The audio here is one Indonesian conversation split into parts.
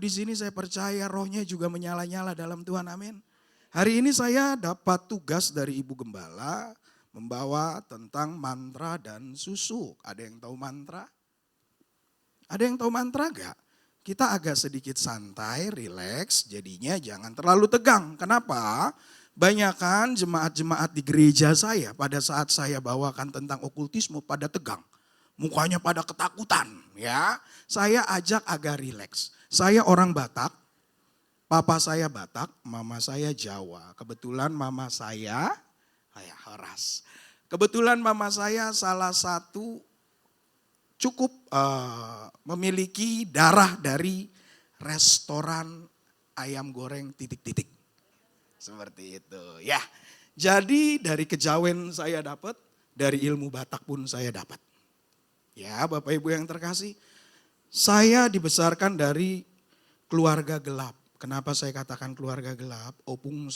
di sini saya percaya rohnya juga menyala-nyala dalam Tuhan, amin. Hari ini saya dapat tugas dari Ibu Gembala membawa tentang mantra dan susuk. Ada yang tahu mantra? Ada yang tahu mantra gak? Kita agak sedikit santai, rileks, jadinya jangan terlalu tegang. Kenapa? Banyakan jemaat-jemaat di gereja saya pada saat saya bawakan tentang okultisme pada tegang. Mukanya pada ketakutan ya. Saya ajak agak rileks. Saya orang Batak, papa saya Batak, mama saya Jawa. Kebetulan mama saya, Horas. Kebetulan mama saya salah satu cukup memiliki darah dari restoran ayam goreng titik-titik. Seperti itu ya. Jadi dari kejawen saya dapat, dari ilmu Batak pun saya dapat. Ya Bapak Ibu yang terkasih, saya dibesarkan dari keluarga gelap. Kenapa saya katakan keluarga gelap? Opung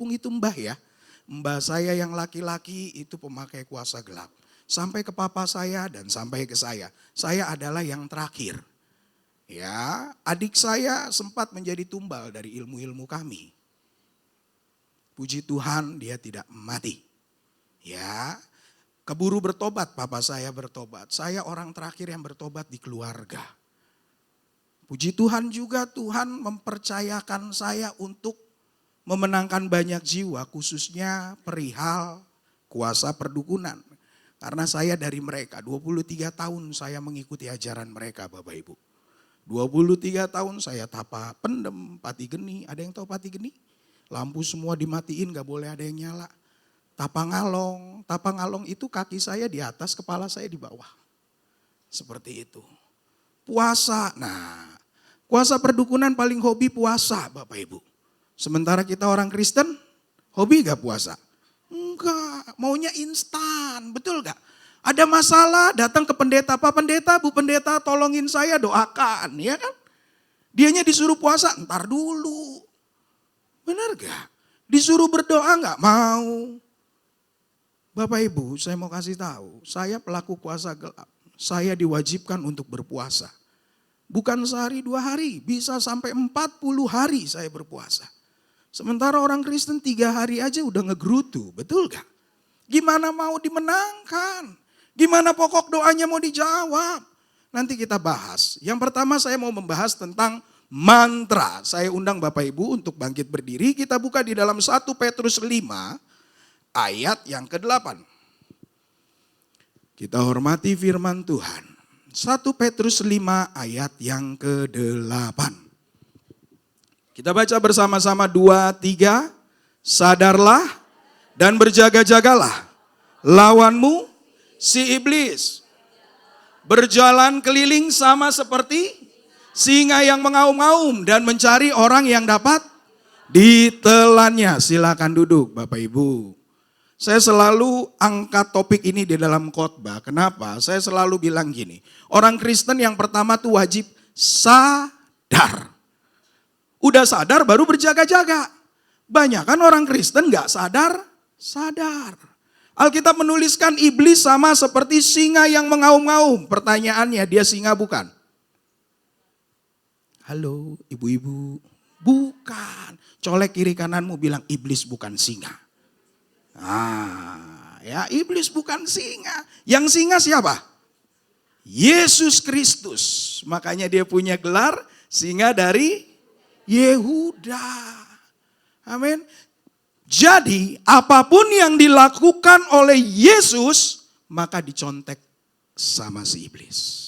itu mbah ya. Mbah saya yang laki-laki itu pemakai kuasa gelap. Sampai ke papa saya dan sampai ke saya. Saya adalah yang terakhir. Ya, adik saya sempat menjadi tumbal dari ilmu-ilmu kami. Puji Tuhan dia tidak mati. Ya, keburu bertobat, papa saya bertobat. Saya orang terakhir yang bertobat di keluarga. Puji Tuhan juga Tuhan mempercayakan saya untuk memenangkan banyak jiwa, khususnya perihal kuasa perdukunan. Karena saya dari mereka, 23 tahun saya mengikuti ajaran mereka Bapak Ibu. 23 tahun saya tapa pendem, pati geni. Ada yang tahu pati geni? Lampu semua dimatiin, gak boleh ada yang nyala. Tapa ngalong itu kaki saya di atas, kepala saya di bawah. Seperti itu. Puasa, nah kuasa perdukunan paling hobi puasa Bapak Ibu. Sementara kita orang Kristen, hobi gak puasa? Enggak, maunya instan, betul gak? Ada masalah datang ke pendeta, Pak Pendeta, Bu Pendeta tolongin saya doakan, ya kan? Dianya disuruh puasa, ntar dulu. Benar gak? Disuruh berdoa gak mau. Bapak Ibu, saya mau kasih tahu, saya pelaku kuasa gelap. Saya diwajibkan untuk berpuasa. Bukan sehari 2 hari, bisa sampai 40 hari saya berpuasa. Sementara orang Kristen 3 hari aja udah ngegerutu, betul gak? Gimana mau dimenangkan? Gimana pokok doanya mau dijawab? Nanti kita bahas. Yang pertama saya mau membahas tentang mantra. Saya undang Bapak Ibu untuk bangkit berdiri. Kita buka di dalam 1 Petrus 5 ayat yang ke-8. Kita hormati firman Tuhan. 1 Petrus 5 ayat yang ke-8. Kita baca bersama-sama 2, 3. Sadarlah dan berjaga-jagalah. Lawanmu si iblis berjalan keliling sama seperti singa yang mengaum-ngaum dan mencari orang yang dapat ditelannya. Silakan duduk Bapak Ibu. Saya selalu angkat topik ini di dalam khotbah. Kenapa? Saya selalu bilang gini. Orang Kristen yang pertama tuh wajib sadar. Udah sadar baru berjaga-jaga. Banyak kan orang Kristen gak sadar. Alkitab menuliskan iblis sama seperti singa yang mengaum-ngaum. Pertanyaannya, dia singa bukan? Halo ibu-ibu. Bukan. Colek kiri kananmu bilang iblis bukan singa. Ya iblis bukan singa. Yang singa siapa? Yesus Kristus. Makanya dia punya gelar singa dari Yehuda. Amin. Jadi apapun yang dilakukan oleh Yesus, maka dicontek sama si iblis.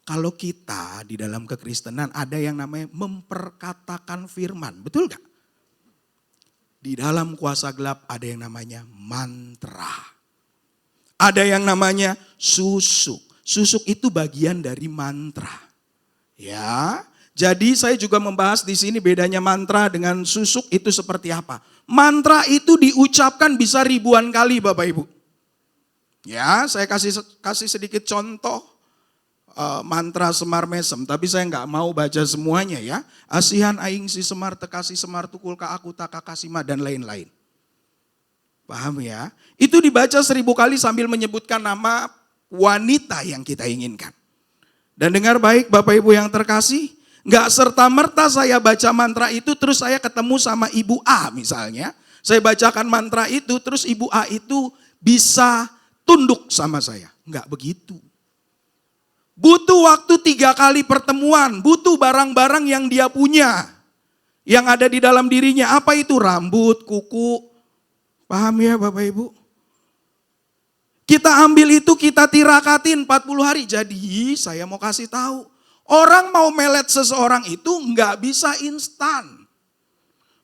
Kalau kita di dalam kekristenan ada yang namanya memperkatakan firman, betul gak? Di dalam kuasa gelap ada yang namanya mantra. Ada yang namanya susuk. Susuk itu bagian dari mantra. Ya. Jadi saya juga membahas di sini bedanya mantra dengan susuk itu seperti apa. Mantra itu diucapkan bisa ribuan kali Bapak Ibu. Ya, saya kasih sedikit contoh. Mantra Semar Mesem, tapi saya nggak mau baca semuanya ya. Asihan aing si Semar tekasi Semar tukul ka aku tak kakasima dan lain-lain. Paham ya? Itu dibaca 1000 kali sambil menyebutkan nama wanita yang kita inginkan. Dan dengar baik Bapak Ibu yang terkasih, Nggak serta-merta saya baca mantra itu terus saya ketemu sama Ibu A misalnya. Saya bacakan mantra itu terus Ibu A itu bisa tunduk sama saya. Nggak begitu. Butuh waktu 3 kali pertemuan. Butuh barang-barang yang dia punya. Yang ada di dalam dirinya. Apa itu? Rambut, kuku. Paham ya Bapak Ibu? Kita ambil itu, kita tirakatin 40 hari. Jadi saya mau kasih tahu. Orang mau melet seseorang itu nggak bisa instan.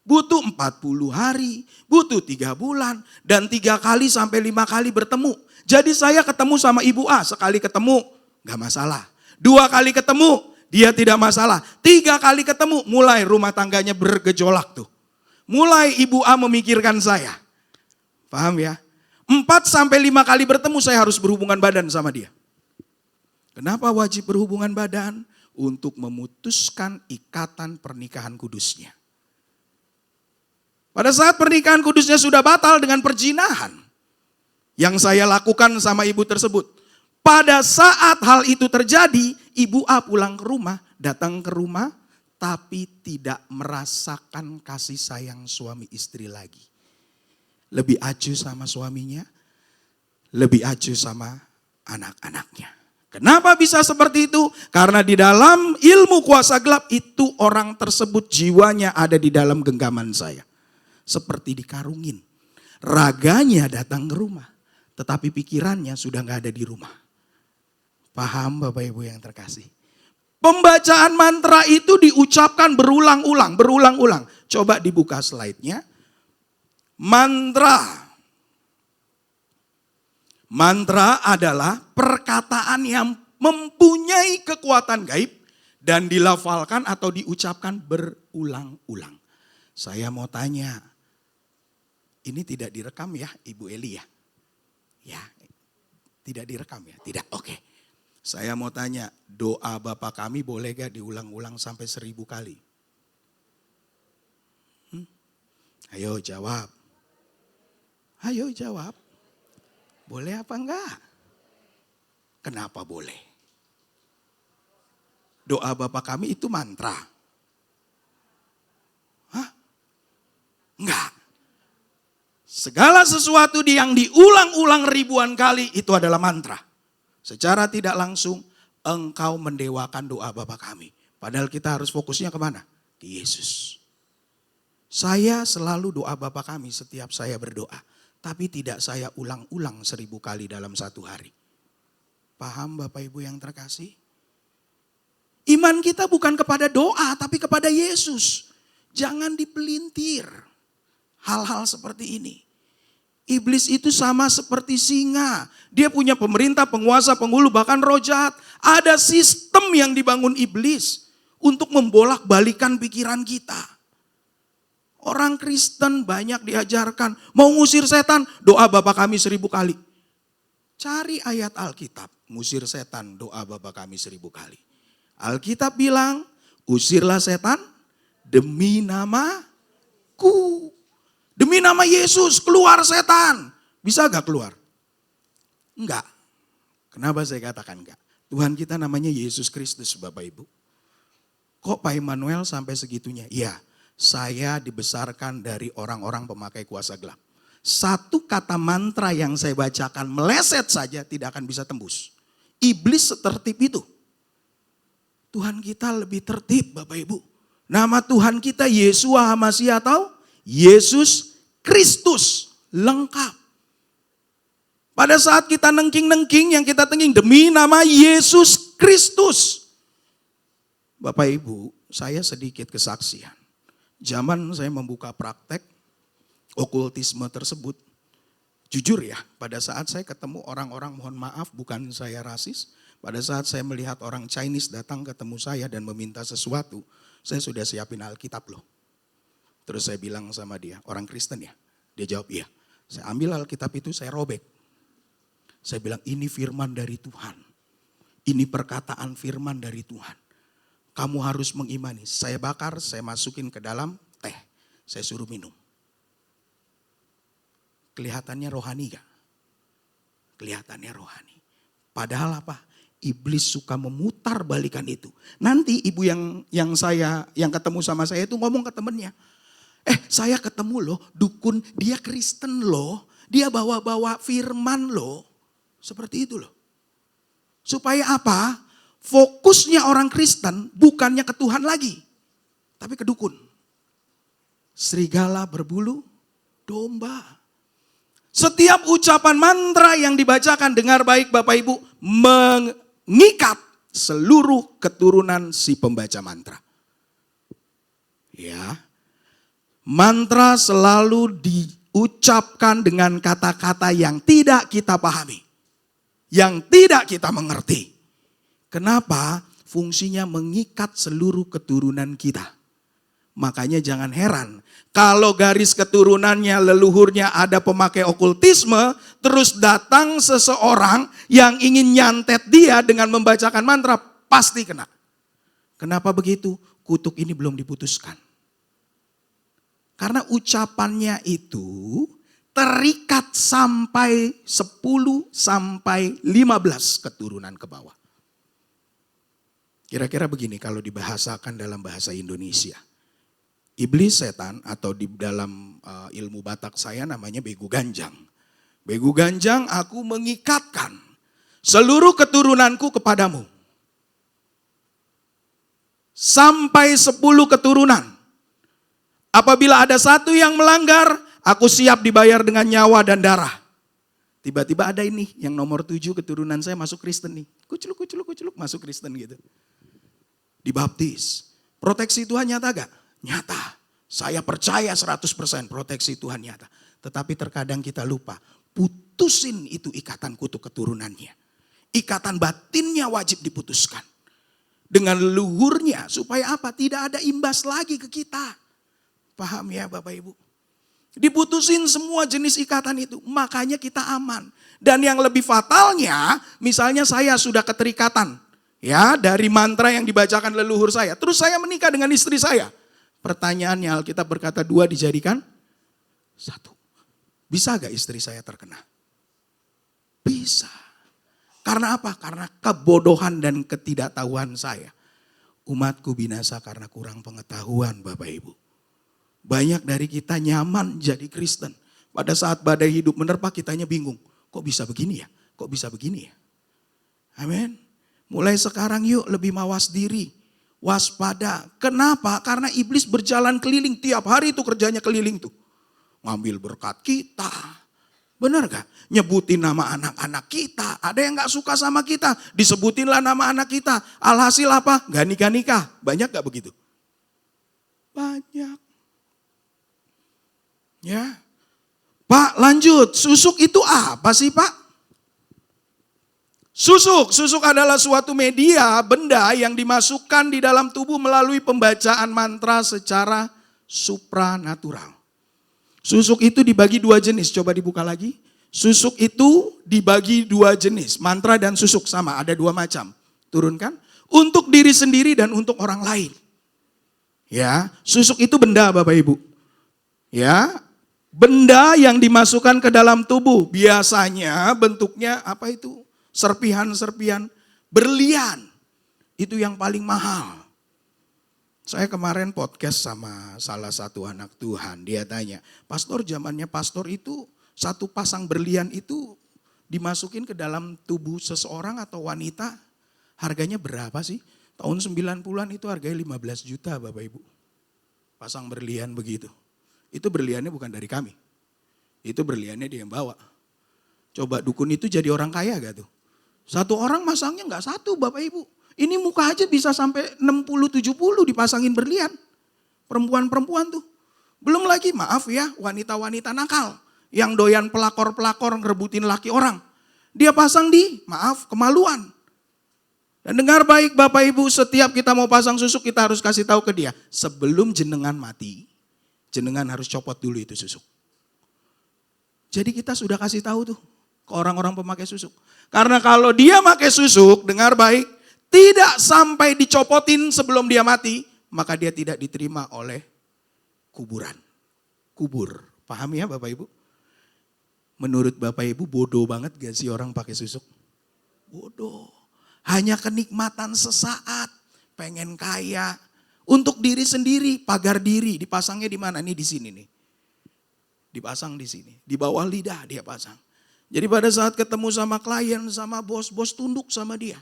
Butuh 40 hari, butuh 3 bulan, dan 3 kali sampai 5 kali bertemu. Jadi saya ketemu sama Ibu A, sekali ketemu nggak masalah. 2 kali ketemu, dia tidak masalah. 3 kali ketemu, mulai rumah tangganya bergejolak tuh. Mulai Ibu A memikirkan saya. Paham ya? 4 sampai 5 kali bertemu saya harus berhubungan badan sama dia. Kenapa wajib berhubungan badan? Untuk memutuskan ikatan pernikahan kudusnya. Pada saat pernikahan kudusnya sudah batal dengan perzinahan. Yang saya lakukan sama ibu tersebut. Pada saat hal itu terjadi, Ibu A pulang ke rumah, datang ke rumah, tapi tidak merasakan kasih sayang suami istri lagi. Lebih acuh sama suaminya, lebih acuh sama anak-anaknya. Kenapa bisa seperti itu? Karena di dalam ilmu kuasa gelap itu orang tersebut jiwanya ada di dalam genggaman saya. Seperti dikarungin. Raganya datang ke rumah, tetapi pikirannya sudah gak ada di rumah. Paham Bapak Ibu yang terkasih? Pembacaan mantra itu diucapkan berulang-ulang. Coba dibuka slide-nya. Mantra adalah perkataan yang mempunyai kekuatan gaib dan dilafalkan atau diucapkan berulang-ulang. Saya mau tanya, ini tidak direkam ya Ibu Eli ya? Ya, tidak direkam ya? Tidak, oke. Saya mau tanya, doa Bapa Kami boleh gak diulang-ulang sampai 1000 kali? Ayo jawab. Ayo jawab. Boleh apa enggak? Kenapa boleh? Doa Bapa Kami itu mantra. Hah? Enggak. Segala sesuatu yang diulang-ulang ribuan kali itu adalah mantra. Secara tidak langsung engkau mendewakan doa Bapa Kami. Padahal kita harus fokusnya kemana? Ke Yesus. Saya selalu doa Bapa Kami setiap saya berdoa. Tapi tidak saya ulang-ulang 1000 kali dalam 1 hari. Paham Bapak Ibu yang terkasih? Iman kita bukan kepada doa tapi kepada Yesus. Jangan dipelintir hal-hal seperti ini. Iblis itu sama seperti singa. Dia punya pemerintah, penguasa, penghulu, bahkan roh jahat. Ada sistem yang dibangun iblis untuk membolak-balikan pikiran kita. Orang Kristen banyak diajarkan, mau ngusir setan, doa Bapa Kami 1000 kali. Cari ayat Alkitab, ngusir setan, doa Bapa Kami 1000 kali. Alkitab bilang, usirlah setan demi namaku. Demi nama Yesus, keluar setan. Bisa gak keluar? Enggak. Kenapa saya katakan enggak? Tuhan kita namanya Yesus Kristus Bapak Ibu. Kok Pak Immanuel sampai segitunya? Iya. Saya dibesarkan dari orang-orang pemakai kuasa gelap. Satu kata mantra yang saya bacakan meleset saja tidak akan bisa tembus. Iblis setertib itu. Tuhan kita lebih tertib Bapak Ibu. Nama Tuhan kita Yeshua HaMashiach atau Yesus Kristus. Lengkap. Pada saat kita nengking-nengking yang kita tengking demi nama Yesus Kristus. Bapak Ibu, saya sedikit kesaksian. Zaman saya membuka praktek okultisme tersebut, jujur ya, pada saat saya ketemu orang-orang, mohon maaf bukan saya rasis, pada saat saya melihat orang Chinese datang ketemu saya dan meminta sesuatu, saya sudah siapin Alkitab loh. Terus saya bilang sama dia, orang Kristen ya, dia jawab iya. Saya ambil Alkitab itu, saya robek. Saya bilang ini firman dari Tuhan, ini perkataan firman dari Tuhan. Kamu harus mengimani. Saya bakar, saya masukin ke dalam teh. Saya suruh minum. Kelihatannya rohani gak? Kelihatannya rohani. Padahal apa? Iblis suka memutar balikan itu. Nanti ibu yang ketemu sama saya itu ngomong ke temennya. Saya ketemu loh dukun, dia Kristen loh. Dia bawa-bawa firman loh. Seperti itu loh. Supaya apa? Fokusnya orang Kristen bukannya ke Tuhan lagi. Tapi ke dukun. Serigala berbulu domba. Setiap ucapan mantra yang dibacakan, dengar baik Bapak Ibu, mengikat seluruh keturunan si pembaca mantra. Ya. Mantra selalu diucapkan dengan kata-kata yang tidak kita pahami. Yang tidak kita mengerti. Kenapa? Fungsinya mengikat seluruh keturunan kita. Makanya jangan heran. Kalau garis keturunannya, leluhurnya ada pemakai okultisme, terus datang seseorang yang ingin nyantet dia dengan membacakan mantra, pasti kena. Kenapa begitu? Kutuk ini belum diputuskan. Karena ucapannya itu terikat sampai 10 sampai 15 keturunan ke bawah. Kira-kira begini kalau dibahasakan dalam bahasa Indonesia. Iblis setan atau di dalam ilmu Batak saya namanya begu ganjang. Begu ganjang, aku mengikatkan seluruh keturunanku kepadamu. Sampai 10 keturunan. Apabila ada satu yang melanggar, aku siap dibayar dengan nyawa dan darah. Tiba-tiba ada ini yang nomor 7 keturunan saya masuk Kristen nih. Kuculuk masuk Kristen gitu. Dibaptis. Proteksi Tuhan nyata gak? Nyata. Saya percaya 100% proteksi Tuhan nyata. Tetapi terkadang kita lupa. Putusin itu ikatan kutuk keturunannya. Ikatan batinnya wajib diputuskan. Dengan leluhurnya supaya apa? Tidak ada imbas lagi ke kita. Paham ya Bapak Ibu? Diputusin semua jenis ikatan itu. Makanya kita aman. Dan yang lebih fatalnya, misalnya saya sudah keterikatan. Ya, dari mantra yang dibacakan leluhur saya. Terus saya menikah dengan istri saya. Pertanyaannya Alkitab berkata 2 dijadikan 1. Bisa gak istri saya terkena? Bisa. Karena apa? Karena kebodohan dan ketidaktahuan saya. Umatku binasa karena kurang pengetahuan Bapak Ibu. Banyak dari kita nyaman jadi Kristen. Pada saat badai hidup menerpa kitanya bingung. Kok bisa begini ya? Kok bisa begini ya? Amin. Mulai sekarang yuk lebih mawas diri. Waspada. Kenapa? Karena iblis berjalan keliling. Tiap hari itu kerjanya keliling tuh. Ngambil berkat kita. Benar gak? Nyebutin nama anak-anak kita. Ada yang gak suka sama kita. Disebutinlah nama anak kita. Alhasil apa? Gak nikah-nikah. Banyak gak begitu? Banyak. Ya, Pak lanjut, susuk itu apa sih Pak? Susuk adalah suatu media, benda yang dimasukkan di dalam tubuh melalui pembacaan mantra secara supranatural. Susuk itu dibagi 2 jenis, coba dibuka lagi. Susuk itu dibagi 2 jenis, mantra dan susuk sama, ada 2 macam. Turunkan, untuk diri sendiri dan untuk orang lain. Ya, susuk itu benda Bapak Ibu. Ya, benda yang dimasukkan ke dalam tubuh. Biasanya bentuknya apa itu? Serpihan-serpihan berlian. Itu yang paling mahal. Saya kemarin podcast sama salah satu anak Tuhan. Dia tanya, pastor zamannya pastor itu satu pasang berlian itu dimasukin ke dalam tubuh seseorang atau wanita. Harganya berapa sih? Tahun 90-an itu harganya 15 juta Bapak Ibu. Pasang berlian begitu. Itu berliannya bukan dari kami. Itu berliannya dia yang bawa. Coba dukun itu jadi orang kaya gak tuh? Satu orang masangnya gak satu Bapak Ibu. Ini muka aja bisa sampai 60-70 dipasangin berlian. Perempuan-perempuan tuh. Belum lagi maaf ya wanita-wanita nakal. Yang doyan pelakor-pelakor ngerebutin laki orang. Dia pasang di maaf kemaluan. Dan dengar baik Bapak Ibu, setiap kita mau pasang susuk kita harus kasih tahu ke dia. Sebelum jenengan mati, jenengan harus copot dulu itu susuk. Jadi kita sudah kasih tahu tuh ke orang-orang pemakai susuk. Karena kalau dia pakai susuk, dengar baik, tidak sampai dicopotin sebelum dia mati, maka dia tidak diterima oleh kuburan. Kubur. Paham ya Bapak Ibu? Menurut Bapak Ibu bodoh banget gak sih orang pakai susuk? Bodoh. Hanya kenikmatan sesaat, pengen kaya. Untuk diri sendiri, pagar diri, dipasangnya di mana? Nih di sini nih. Dipasang di sini, di bawah lidah dia pasang. Jadi pada saat ketemu sama klien, sama bos tunduk sama dia.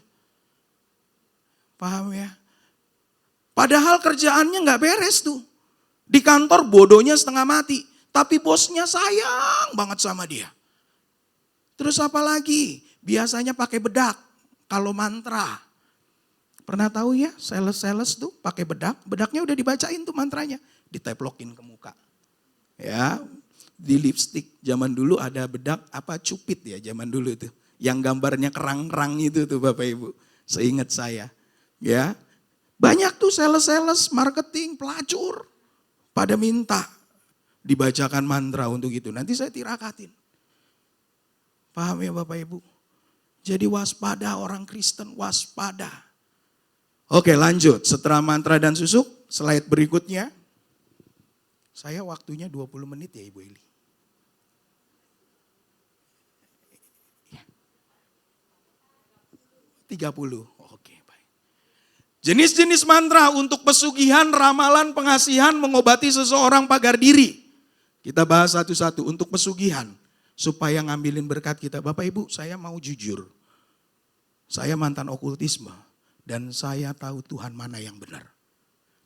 Paham ya? Padahal kerjaannya nggak beres tuh. Di kantor bodohnya setengah mati. Tapi bosnya sayang banget sama dia. Terus apa lagi? Biasanya pakai bedak kalau mantra. Pernah tahu ya sales tuh pakai bedak. Bedaknya udah dibacain tuh mantranya. Diteplokin ke muka. Ya, di lipstick. Zaman dulu ada bedak apa cupid ya zaman dulu itu. Yang gambarnya kerang-kerang itu tuh Bapak Ibu. Seingat saya. Ya, banyak tuh sales marketing, pelacur. Pada minta dibacakan mantra untuk itu. Nanti saya tirakatin. Paham ya Bapak Ibu? Jadi waspada orang Kristen, waspada. Oke lanjut, setelah mantra dan susuk, slide berikutnya. Saya waktunya 20 menit ya Ibu Eli. 30, oke baik. Jenis-jenis mantra untuk pesugihan, ramalan, pengasihan, mengobati seseorang pagar diri. Kita bahas satu-satu untuk pesugihan. Supaya ngambilin berkat kita. Bapak Ibu saya mau jujur. Saya mantan okultisme. Dan saya tahu Tuhan mana yang benar.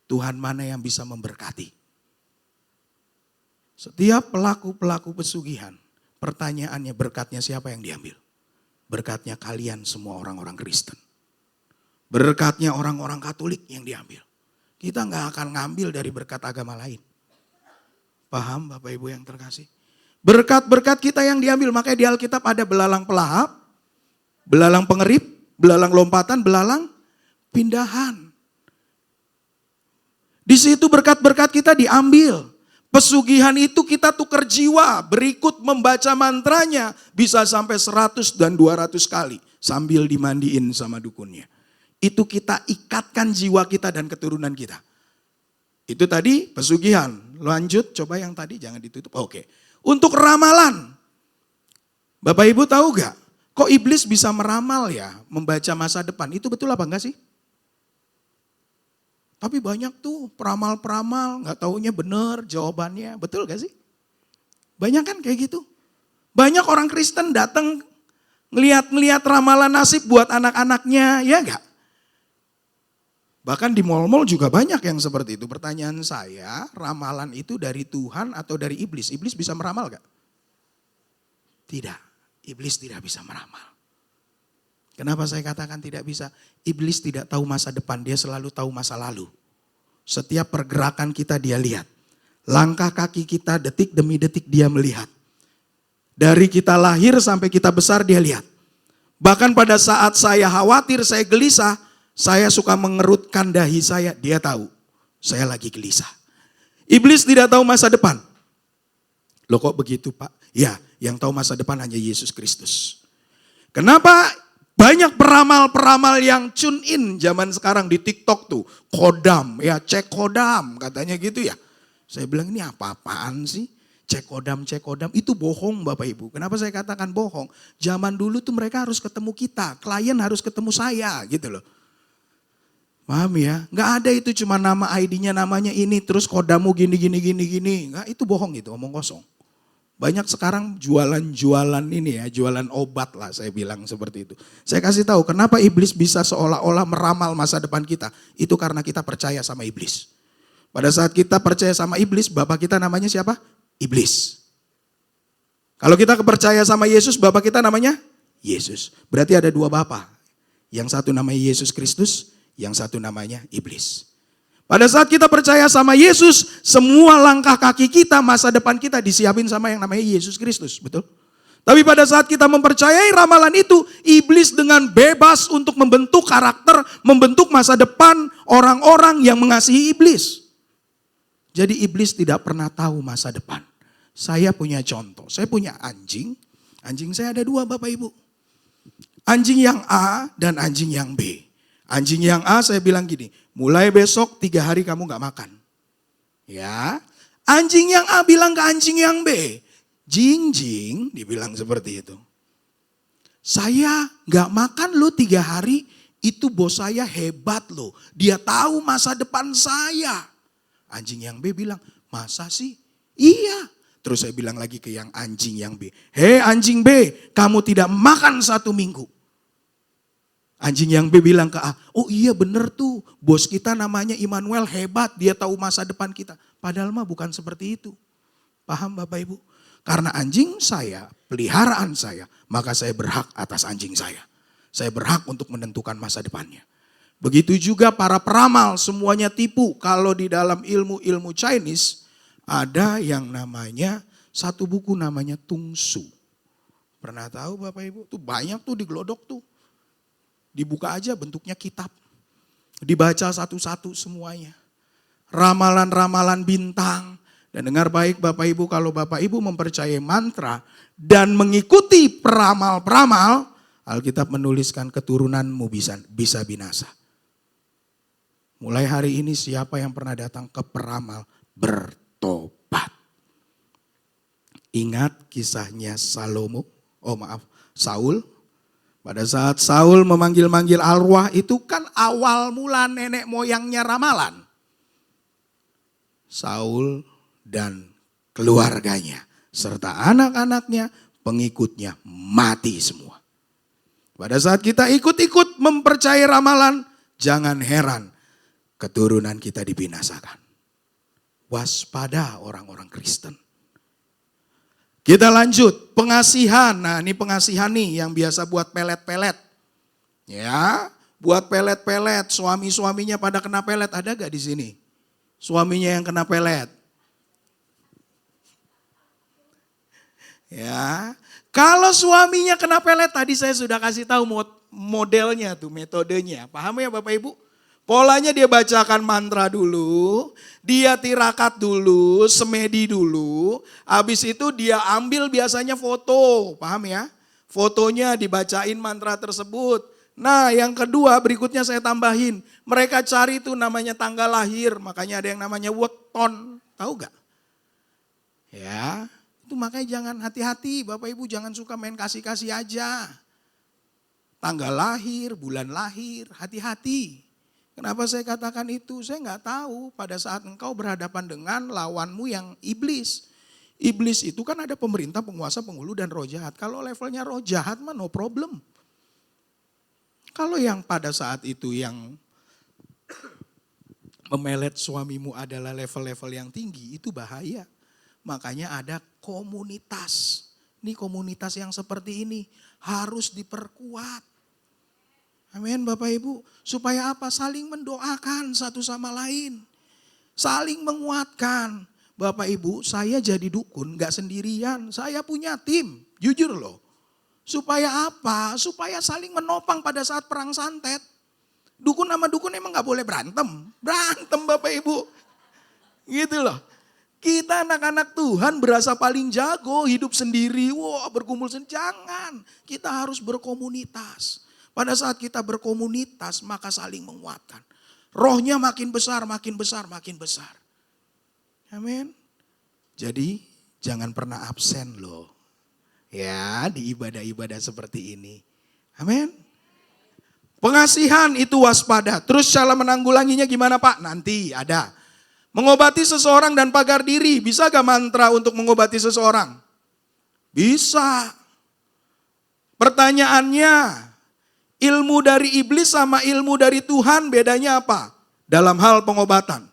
Tuhan mana yang bisa memberkati. Setiap pelaku-pelaku pesugihan, pertanyaannya berkatnya siapa yang diambil? Berkatnya kalian semua orang-orang Kristen. Berkatnya orang-orang Katolik yang diambil. Kita nggak akan ngambil dari berkat agama lain. Paham Bapak Ibu yang terkasih? Berkat-berkat kita yang diambil, makanya di Alkitab ada belalang pelahap, belalang pengerip, belalang lompatan, belalang pindahan. Di situ berkat-berkat kita diambil. Pesugihan itu kita tukar jiwa, berikut membaca mantranya bisa sampai 100 dan 200 kali sambil dimandiin sama dukunnya. Itu kita ikatkan jiwa kita dan keturunan kita. Itu tadi pesugihan. Lanjut coba yang tadi jangan ditutup. Oke. Untuk ramalan. Bapak Ibu tahu gak? Kok iblis bisa meramal ya, membaca masa depan? Itu betul apa enggak sih? Tapi banyak tuh peramal-peramal, gak taunya benar jawabannya. Betul gak sih? Banyak kan kayak gitu. Banyak orang Kristen datang ngeliat ramalan nasib buat anak-anaknya, ya gak? Bahkan di mal-mal juga banyak yang seperti itu. Pertanyaan saya, ramalan itu dari Tuhan atau dari iblis? Iblis bisa meramal gak? Tidak, iblis tidak bisa meramal. Kenapa saya katakan tidak bisa? Iblis tidak tahu masa depan, dia selalu tahu masa lalu. Setiap pergerakan kita dia lihat. Langkah kaki kita detik demi detik dia melihat. Dari kita lahir sampai kita besar dia lihat. Bahkan pada saat saya khawatir, saya gelisah, saya suka mengerutkan dahi saya, dia tahu saya lagi gelisah. Iblis tidak tahu masa depan. Loh kok begitu Pak? Ya, yang tahu masa depan hanya Yesus Kristus. Kenapa? Banyak peramal-peramal yang tune in zaman sekarang di TikTok tuh. Kodam, ya cek kodam katanya gitu ya. Saya bilang ini apa-apaan sih? Cek kodam, itu bohong Bapak Ibu. Kenapa saya katakan bohong? Zaman dulu tuh mereka harus ketemu kita, klien harus ketemu saya gitu loh. Paham ya? Nggak ada itu cuma nama ID-nya namanya ini terus kodamu gini. Nggak, itu bohong itu, omong kosong. Banyak sekarang jualan ini ya, jualan obat lah saya bilang seperti itu. Saya kasih tahu kenapa iblis bisa seolah-olah meramal masa depan kita. Itu karena kita percaya sama iblis. Pada saat kita percaya sama iblis, bapak kita namanya siapa? Iblis. Kalau kita percaya sama Yesus, bapak kita namanya Yesus. Berarti ada dua bapak. Yang satu namanya Yesus Kristus, yang satu namanya iblis. Pada saat kita percaya sama Yesus, semua langkah kaki kita, masa depan kita disiapin sama yang namanya Yesus Kristus, betul? Tapi pada saat kita mempercayai ramalan itu, iblis dengan bebas untuk membentuk karakter, membentuk masa depan orang-orang yang mengasihi iblis. Jadi iblis tidak pernah tahu masa depan. Saya punya contoh, saya punya anjing saya ada dua Bapak Ibu. Anjing yang A dan anjing yang B. Anjing yang A saya bilang gini, mulai besok 3 hari kamu gak makan. Ya, anjing yang A bilang ke anjing yang B, Jing, dibilang seperti itu. Saya gak makan lu 3 hari, itu bos saya hebat loh. Dia tahu masa depan saya. Anjing yang B bilang, masa sih? Iya. Terus saya bilang lagi ke yang anjing yang B. Hei anjing B, kamu tidak makan 1 minggu. Anjing yang B bilang ke A, oh iya bener tuh. Bos kita namanya Immanuel hebat, dia tahu masa depan kita. Padahal mah bukan seperti itu. Paham Bapak Ibu? Karena anjing saya, peliharaan saya, maka saya berhak atas anjing saya. Saya berhak untuk menentukan masa depannya. Begitu juga para peramal, semuanya tipu. Kalau di dalam ilmu-ilmu Chinese, ada yang namanya, satu buku namanya Tungsu. Pernah tahu Bapak Ibu? Tuh banyak tuh di Glodok tuh. Dibuka aja bentuknya kitab. Dibaca satu-satu semuanya. Ramalan-ramalan bintang. Dan dengar baik Bapak Ibu, kalau Bapak Ibu mempercayai mantra dan mengikuti peramal-peramal, Alkitab menuliskan keturunanmu bisa binasa. Mulai hari ini siapa yang pernah datang ke peramal bertobat. Ingat kisahnya Saul. Pada saat Saul memanggil-manggil arwah itu kan awal mula nenek moyangnya ramalan. Saul dan keluarganya serta anak-anaknya, pengikutnya mati semua. Pada saat kita ikut-ikut mempercayai ramalan, jangan heran keturunan kita dibinasakan. Waspada orang-orang Kristen. Kita lanjut, pengasihan. Nah ini pengasihan nih yang biasa buat pelet-pelet. Ya, buat pelet-pelet, suami-suaminya pada kena pelet, ada gak di sini? Suaminya yang kena pelet. Ya, kalau suaminya kena pelet, tadi saya sudah kasih tahu modelnya tuh, metodenya. Paham ya Bapak Ibu? Polanya dia bacakan mantra dulu, dia tirakat dulu, semedi dulu. Habis itu dia ambil biasanya foto, paham ya? Fotonya dibacain mantra tersebut. Nah yang kedua berikutnya saya tambahin. Mereka cari itu namanya tanggal lahir, makanya ada yang namanya weton. Tahu gak? Ya, itu makanya jangan hati-hati Bapak Ibu, jangan suka main kasih-kasih aja. Tanggal lahir, bulan lahir, hati-hati. Kenapa saya katakan itu? Saya nggak tahu pada saat engkau berhadapan dengan lawanmu yang iblis. Iblis itu kan ada pemerintah, penguasa, penghulu, dan roh jahat. Kalau levelnya roh jahat mah no problem. Kalau yang pada saat itu yang memelet suamimu adalah level-level yang tinggi, itu bahaya. Makanya ada komunitas. Ini komunitas yang seperti ini harus diperkuat. Amin Bapak Ibu. Supaya apa? Saling mendoakan satu sama lain. Saling menguatkan. Bapak Ibu, saya jadi dukun gak sendirian. Saya punya tim. Jujur loh. Supaya apa? Supaya saling menopang pada saat perang santet. Dukun sama dukun emang gak boleh berantem. Berantem Bapak Ibu. Gitu loh. Kita anak-anak Tuhan berasa paling jago. Hidup sendiri. Wah berkumpul sendiri. Jangan. Kita harus berkomunitas. Pada saat kita berkomunitas maka saling menguatkan. Rohnya makin besar, makin besar, makin besar. Amin. Jadi jangan pernah absen loh. Ya di ibadah-ibadah seperti ini. Amin. Pengasihan itu waspada. Terus cara menanggulanginya gimana Pak? Nanti ada. Mengobati seseorang dan pagar diri. Bisa gak mantra untuk mengobati seseorang? Bisa. Pertanyaannya, ilmu dari iblis sama ilmu dari Tuhan bedanya apa? Dalam hal pengobatan.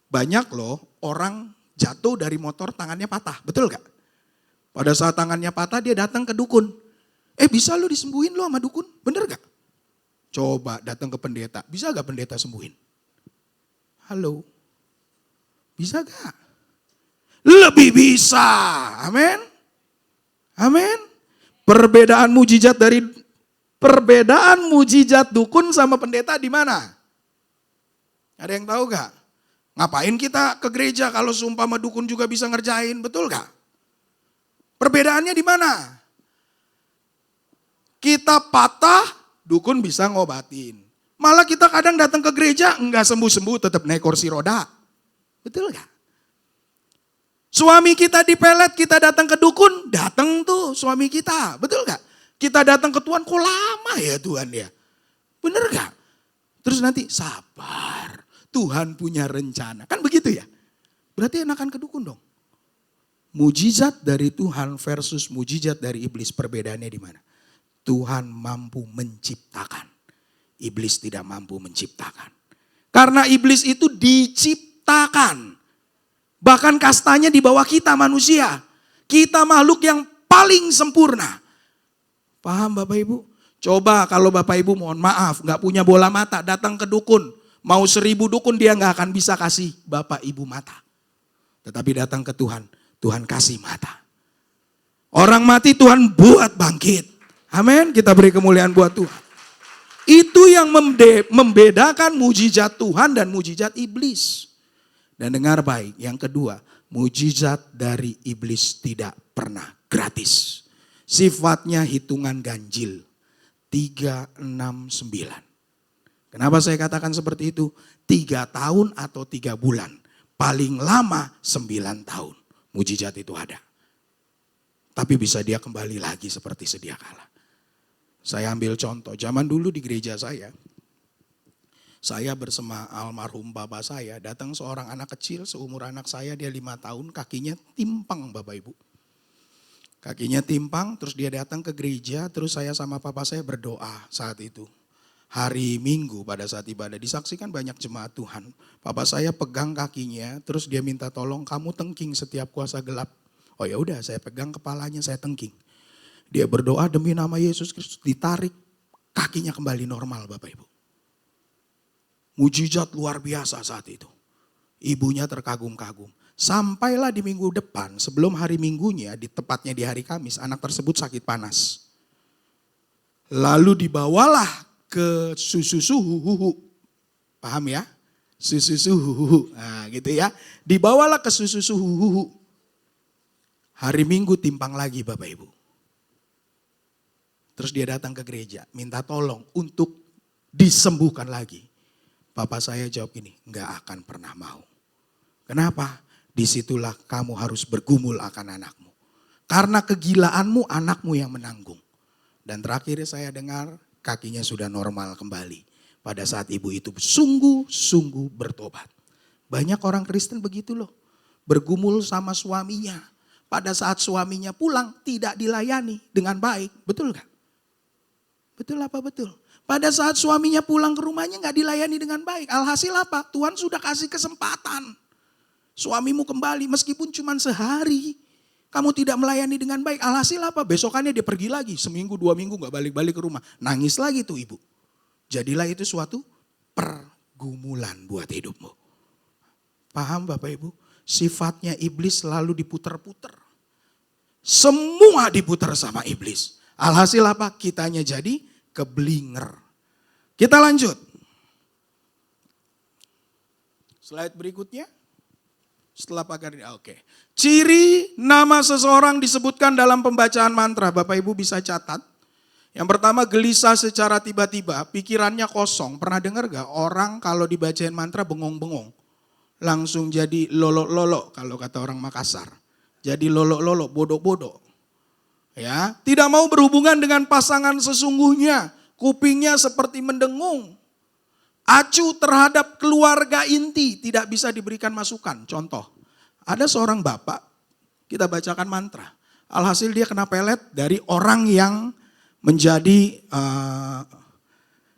Banyak loh orang jatuh dari motor tangannya patah, betul gak? Pada saat tangannya patah dia datang ke dukun. Bisa lo disembuhin lo sama dukun, bener gak? Coba datang ke pendeta, bisa gak pendeta sembuhin? Halo, bisa gak? Lebih bisa, amin. Amin. Perbedaan mujizat dukun sama pendeta di mana? Ada yang tahu gak? Ngapain kita ke gereja kalau seumpama dukun juga bisa ngerjain, betul gak? Perbedaannya di mana? Kita patah, dukun bisa ngobatin. Malah kita kadang datang ke gereja, enggak sembuh-sembuh tetap naik kursi roda. Betul gak? Suami kita dipelet, kita datang ke dukun, datang tuh suami kita, betul gak? Kita datang ke Tuhan, kok lama ya Tuhan ya? Bener gak? Terus nanti sabar, Tuhan punya rencana. Kan begitu ya? Berarti enakan ke dukun dong. Mujizat dari Tuhan versus mujizat dari iblis, perbedaannya di mana? Tuhan mampu menciptakan. Iblis tidak mampu menciptakan. Karena iblis itu diciptakan. Bahkan kastanya di bawah kita manusia. Kita makhluk yang paling sempurna. Paham Bapak Ibu? Coba kalau Bapak Ibu mohon maaf gak punya bola mata datang ke dukun. Mau 1000 dukun dia gak akan bisa kasih Bapak Ibu mata. Tetapi datang ke Tuhan, Tuhan kasih mata. Orang mati Tuhan buat bangkit. Amin, kita beri kemuliaan buat Tuhan. Itu yang membedakan mujizat Tuhan dan mujizat iblis. Dan dengar baik, yang kedua, mujizat dari iblis tidak pernah gratis. Sifatnya hitungan ganjil. 369. Kenapa saya katakan seperti itu? 3 tahun atau 3 bulan. Paling lama 9 tahun. Mujizat itu ada. Tapi bisa dia kembali lagi seperti sedia kala. Saya ambil contoh, zaman dulu di gereja saya bersama almarhum bapak saya, datang seorang anak kecil seumur anak saya, dia 5 tahun, kakinya timpang Bapak Ibu. Kakinya timpang, terus dia datang ke gereja, terus saya sama papa saya berdoa saat itu. Hari Minggu pada saat ibadah, disaksikan banyak jemaat Tuhan. Papa saya pegang kakinya, terus dia minta tolong kamu tengking setiap kuasa gelap. Oh ya udah, saya pegang kepalanya, saya tengking. Dia berdoa demi nama Yesus Kristus, ditarik kakinya kembali normal Bapak Ibu. Mujizat luar biasa saat itu. Ibunya terkagum-kagum. Sampailah di minggu depan, sebelum hari minggunya, tepatnya di hari Kamis, anak tersebut sakit panas. Lalu dibawalah ke susu-suhu. Paham ya? Susu-suhu. Nah gitu ya. Dibawalah ke susu-suhu. Hari Minggu timpang lagi Bapak Ibu. Terus dia datang ke gereja, minta tolong untuk disembuhkan lagi. Papa saya jawab gini, enggak akan pernah mau. Kenapa? Disitulah kamu harus bergumul akan anakmu. Karena kegilaanmu anakmu yang menanggung. Dan terakhir saya dengar kakinya sudah normal kembali. Pada saat ibu itu sungguh-sungguh bertobat. Banyak orang Kristen begitu loh. Bergumul sama suaminya. Pada saat suaminya pulang tidak dilayani dengan baik. Betul gak? Betul apa betul? Pada saat suaminya pulang ke rumahnya gak dilayani dengan baik. Alhasil apa? Tuhan sudah kasih kesempatan. Suamimu kembali meskipun cuma sehari. Kamu tidak melayani dengan baik. Alhasil apa? Besokannya dia pergi lagi. Seminggu 2 minggu gak balik-balik ke rumah. Nangis lagi tuh ibu. Jadilah itu suatu pergumulan buat hidupmu. Paham Bapak Ibu? Sifatnya iblis selalu diputer-puter. Semua diputer sama iblis. Alhasil apa? Kitanya jadi keblinger. Kita lanjut. Slide berikutnya. Setelah pagar ini, oke. Ciri nama seseorang disebutkan dalam pembacaan mantra. Bapak Ibu bisa catat. Yang pertama gelisah secara tiba-tiba, pikirannya kosong. Pernah dengar gak orang kalau dibacain mantra bengong-bengong? Langsung jadi lolok-lolok kalau kata orang Makassar. Jadi lolok-lolok, bodoh-bodoh. Ya, tidak mau berhubungan dengan pasangan sesungguhnya. Kupingnya seperti mendengung. Acuh terhadap keluarga inti, tidak bisa diberikan masukan. Contoh, ada seorang bapak, kita bacakan mantra. Alhasil dia kena pelet dari orang yang menjadi,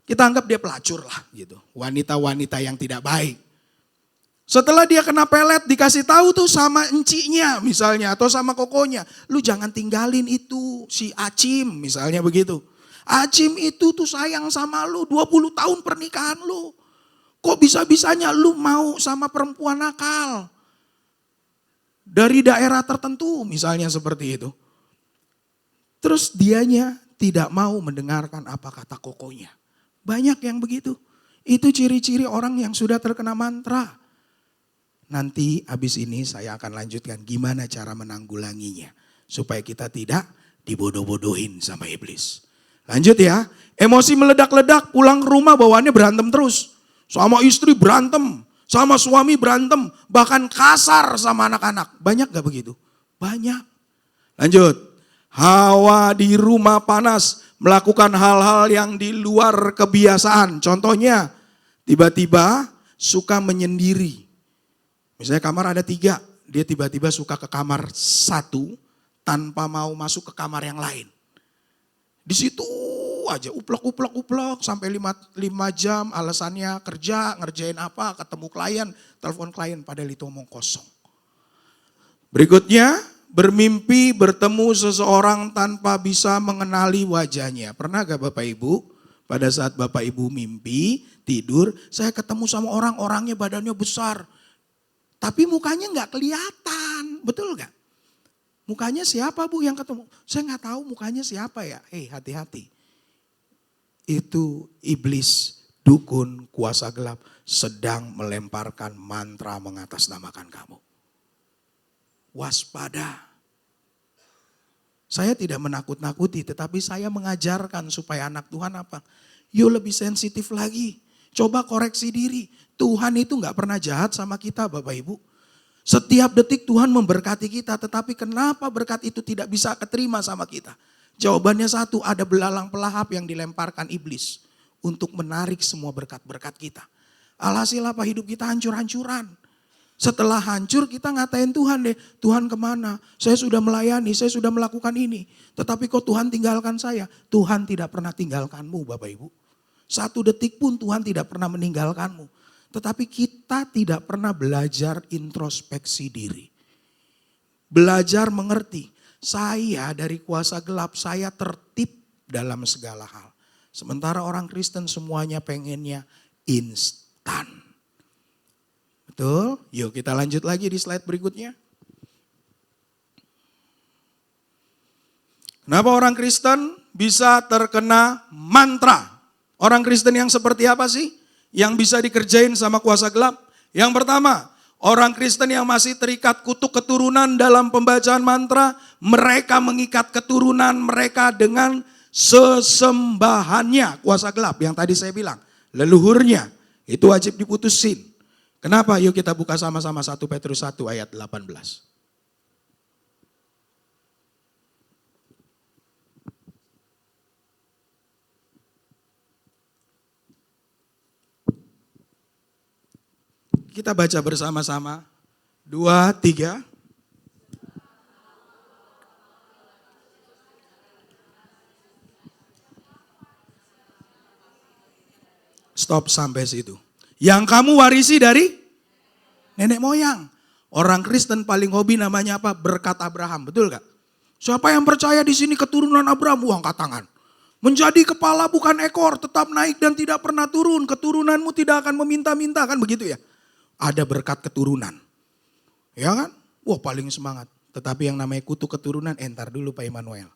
kita anggap dia pelacur lah gitu. Wanita-wanita yang tidak baik. Setelah dia kena pelet dikasih tahu tuh sama enciknya misalnya atau sama kokonya. Lu jangan tinggalin itu si Acim misalnya begitu. Acim itu tuh sayang sama lu 20 tahun pernikahan lu. Kok bisa-bisanya lu mau sama perempuan nakal? Dari daerah tertentu misalnya seperti itu. Terus dianya tidak mau mendengarkan apa kata kokonya. Banyak yang begitu. Itu ciri-ciri orang yang sudah terkena mantra. Nanti habis ini saya akan lanjutkan gimana cara menanggulanginya. Supaya kita tidak dibodoh-bodohin sama iblis. Lanjut ya, emosi meledak-ledak pulang ke rumah bawaannya berantem terus. Sama istri berantem, sama suami berantem, bahkan kasar sama anak-anak. Banyak gak begitu? Banyak. Lanjut, Hawa di rumah panas, melakukan hal-hal yang di luar kebiasaan. Contohnya, tiba-tiba suka menyendiri. Misalnya kamar ada 3, dia tiba-tiba suka ke kamar 1 tanpa mau masuk ke kamar yang lain. Di situ aja uplok sampai 5 jam, alasannya kerja, ngerjain apa, ketemu klien, telepon klien, padahal itu omong kosong. Berikutnya, bermimpi bertemu seseorang tanpa bisa mengenali wajahnya. Pernah gak Bapak Ibu, pada saat Bapak Ibu mimpi, tidur, saya ketemu sama orang, orangnya badannya besar. Tapi mukanya gak kelihatan, betul gak? Mukanya siapa Bu yang ketemu? Saya gak tahu mukanya siapa ya. Hati-hati. Itu iblis, dukun, kuasa gelap sedang melemparkan mantra mengatasnamakan kamu. Waspada. Saya tidak menakut-nakuti, tetapi saya mengajarkan supaya anak Tuhan apa? Yuk lebih sensitif lagi. Coba koreksi diri. Tuhan itu gak pernah jahat sama kita Bapak Ibu. Setiap detik Tuhan memberkati kita, tetapi kenapa berkat itu tidak bisa keterima sama kita? Jawabannya satu, ada belalang pelahap yang dilemparkan iblis untuk menarik semua berkat-berkat kita. Alhasil apa? Hidup kita hancur-hancuran. Setelah hancur kita ngatain Tuhan deh, Tuhan kemana? Saya sudah melayani, saya sudah melakukan ini. Tetapi kok Tuhan tinggalkan saya? Tuhan tidak pernah tinggalkanmu Bapak Ibu. 1 detik pun Tuhan tidak pernah meninggalkanmu. Tetapi kita tidak pernah belajar introspeksi diri. Belajar mengerti, saya dari kuasa gelap, saya tertib dalam segala hal. Sementara orang Kristen semuanya pengennya instan. Betul? Yuk kita lanjut lagi di slide berikutnya. Kenapa orang Kristen bisa terkena mantra? Orang Kristen yang seperti apa sih? Yang bisa dikerjain sama kuasa gelap? Yang pertama, orang Kristen yang masih terikat kutuk keturunan dalam pembacaan mantra, mereka mengikat keturunan mereka dengan sesembahannya. Kuasa gelap yang tadi saya bilang, leluhurnya, itu wajib diputusin. Kenapa? Yuk kita buka sama-sama 1 Petrus 1 ayat 18. Kita baca bersama-sama. 2, 3. Stop sampai situ. Yang kamu warisi dari nenek moyang. Orang Kristen paling hobi namanya apa? Berkat Abraham, betul gak? Siapa yang percaya di sini keturunan Abraham? Angkat tangan. Menjadi kepala bukan ekor, tetap naik dan tidak pernah turun. Keturunanmu tidak akan meminta-minta, kan begitu ya? Ada berkat keturunan. Ya kan? Wah paling semangat. Tetapi yang namanya kutuk keturunan, entar dulu Pak Immanuel.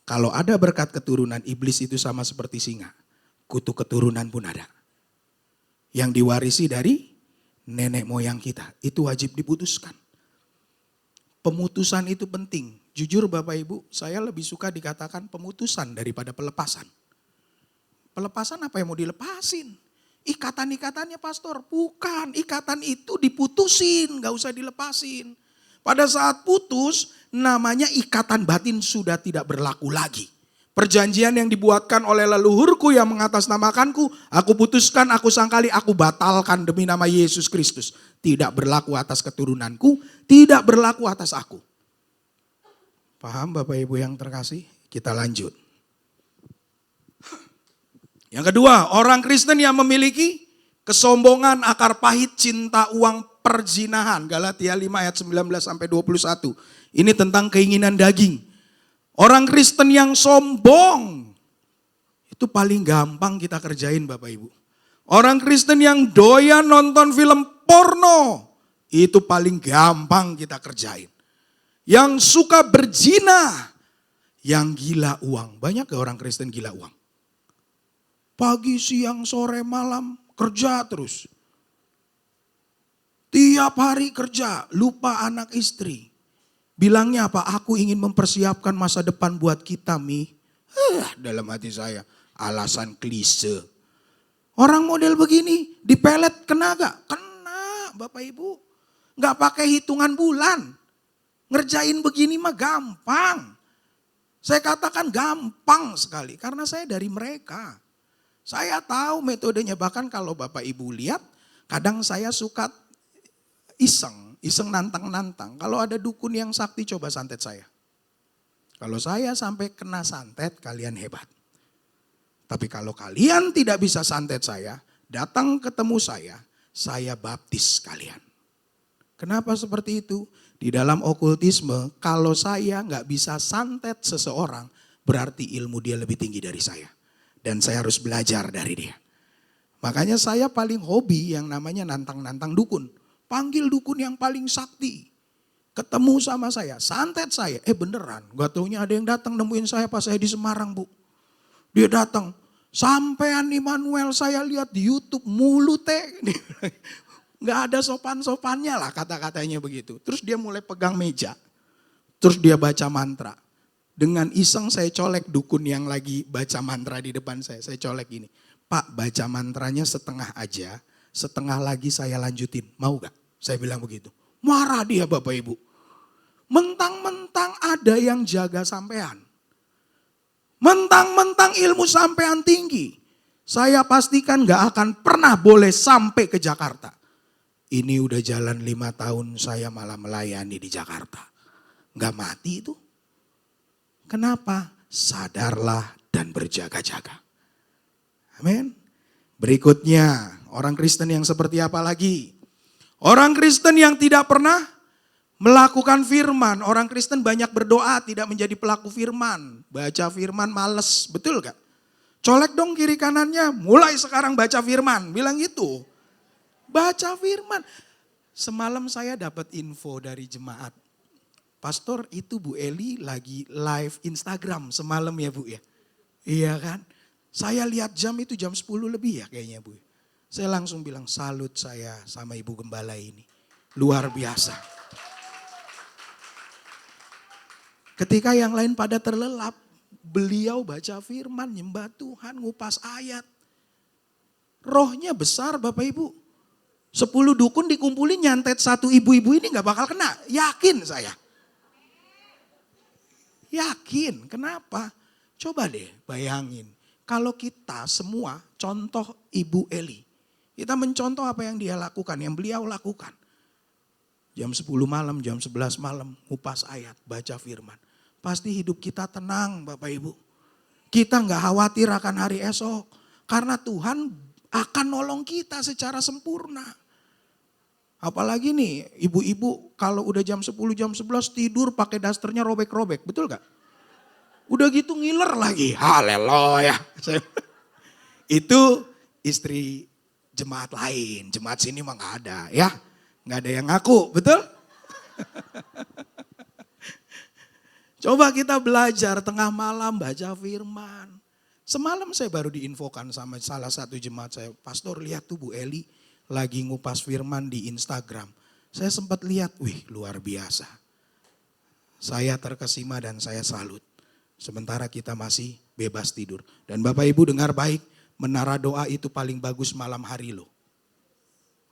Kalau ada berkat keturunan, iblis itu sama seperti singa. Kutuk keturunan pun ada. Yang diwarisi dari nenek moyang kita. Itu wajib diputuskan. Pemutusan itu penting. Jujur Bapak Ibu, saya lebih suka dikatakan pemutusan daripada pelepasan. Pelepasan apa yang mau dilepasin? Ikatan-ikatannya pastor, bukan. Ikatan itu diputusin, gak usah dilepasin. Pada saat putus, namanya ikatan batin sudah tidak berlaku lagi. Perjanjian yang dibuatkan oleh leluhurku yang mengatasnamakanku, aku putuskan, aku sangkali, aku batalkan demi nama Yesus Kristus. Tidak berlaku atas keturunanku, tidak berlaku atas aku. Paham Bapak Ibu yang terkasih? Kita lanjut. Yang kedua, orang Kristen yang memiliki kesombongan, akar pahit, cinta uang, perzinahan. Galatia 5 ayat 19-21. Ini tentang keinginan daging. Orang Kristen yang sombong, itu paling gampang kita kerjain Bapak Ibu. Orang Kristen yang doyan nonton film porno, itu paling gampang kita kerjain. Yang suka berzina, yang gila uang. Banyak gak orang Kristen gila uang? Pagi, siang, sore, malam, kerja terus. Tiap hari kerja, lupa anak istri. Bilangnya apa? Aku ingin mempersiapkan masa depan buat kita, Mi. Dalam hati saya, alasan klise. Orang model begini, dipelet kena gak? Kena Bapak Ibu. Gak pakai hitungan bulan. Ngerjain begini mah gampang. Saya katakan gampang sekali karena saya dari mereka. Saya tahu metodenya, bahkan kalau Bapak Ibu lihat kadang saya suka iseng nantang-nantang. Kalau ada dukun yang sakti coba santet saya. Kalau saya sampai kena santet kalian hebat. Tapi kalau kalian tidak bisa santet saya, datang ketemu saya baptis kalian. Kenapa seperti itu? Di dalam okultisme, kalau saya nggak bisa santet seseorang, berarti ilmu dia lebih tinggi dari saya. Dan saya harus belajar dari dia. Makanya saya paling hobi yang namanya nantang-nantang dukun. Panggil dukun yang paling sakti. Ketemu sama saya, santet saya. Beneran, gak taunya ada yang datang nemuin saya pas saya di Semarang, Bu. Dia datang, sampean Immanuel saya lihat di YouTube mulutnya. Gak ada sopan-sopannya lah kata-katanya begitu. Terus dia mulai pegang meja. Terus dia baca mantra. Dengan iseng saya colek dukun yang lagi baca mantra di depan saya. Saya colek gini, Pak baca mantranya setengah aja. Setengah lagi saya lanjutin. Mau gak? Saya bilang begitu. Marah dia Bapak Ibu. Mentang-mentang ada yang jaga sampean. Mentang-mentang ilmu sampean tinggi. Saya pastikan gak akan pernah boleh sampai ke Jakarta. Ini udah jalan 5 tahun saya malah melayani di Jakarta. Gak mati itu. Kenapa? Sadarlah dan berjaga-jaga. Amin. Berikutnya, orang Kristen yang seperti apa lagi? Orang Kristen yang tidak pernah melakukan firman. Orang Kristen banyak berdoa, tidak menjadi pelaku firman. Baca firman males, betul gak? Colek dong kiri kanannya, mulai sekarang baca firman. Bilang gitu. Baca firman. Semalam saya dapat info dari jemaat. Pastor itu Bu Eli lagi live Instagram semalam ya Bu ya. Iya kan? Saya lihat jam itu jam 10 lebih ya kayaknya Bu. Saya langsung bilang salut saya sama Ibu Gembala ini. Luar biasa. Ketika yang lain pada terlelap, beliau baca firman, nyembah Tuhan, ngupas ayat. Rohnya besar Bapak Ibu. 10 dukun dikumpulin nyantet satu ibu-ibu ini gak bakal kena. Yakin saya. Yakin. Kenapa? Coba deh bayangin. Kalau kita semua contoh Ibu Eli. Kita mencontoh apa yang dia lakukan, yang beliau lakukan. Jam 10 malam, jam 11 malam, ngupas ayat, baca firman. Pasti hidup kita tenang Bapak Ibu. Kita gak khawatir akan hari esok. Karena Tuhan akan nolong kita secara sempurna. Apalagi nih ibu-ibu kalau udah jam 10, jam 11 tidur pakai dasternya robek-robek. Betul gak? Udah gitu ngiler lagi. Haleluya. Itu istri jemaat lain. Jemaat sini mah gak ada ya. Gak ada yang ngaku, betul? Coba kita belajar tengah malam baca firman. Semalam saya baru diinfokan sama salah satu jemaat saya. Pastor lihat tuh Bu Eli lagi ngupas firman di Instagram. Saya sempat lihat, wih luar biasa. Saya terkesima dan saya salut. Sementara kita masih bebas tidur. Dan Bapak Ibu dengar baik, menara doa itu paling bagus malam hari loh.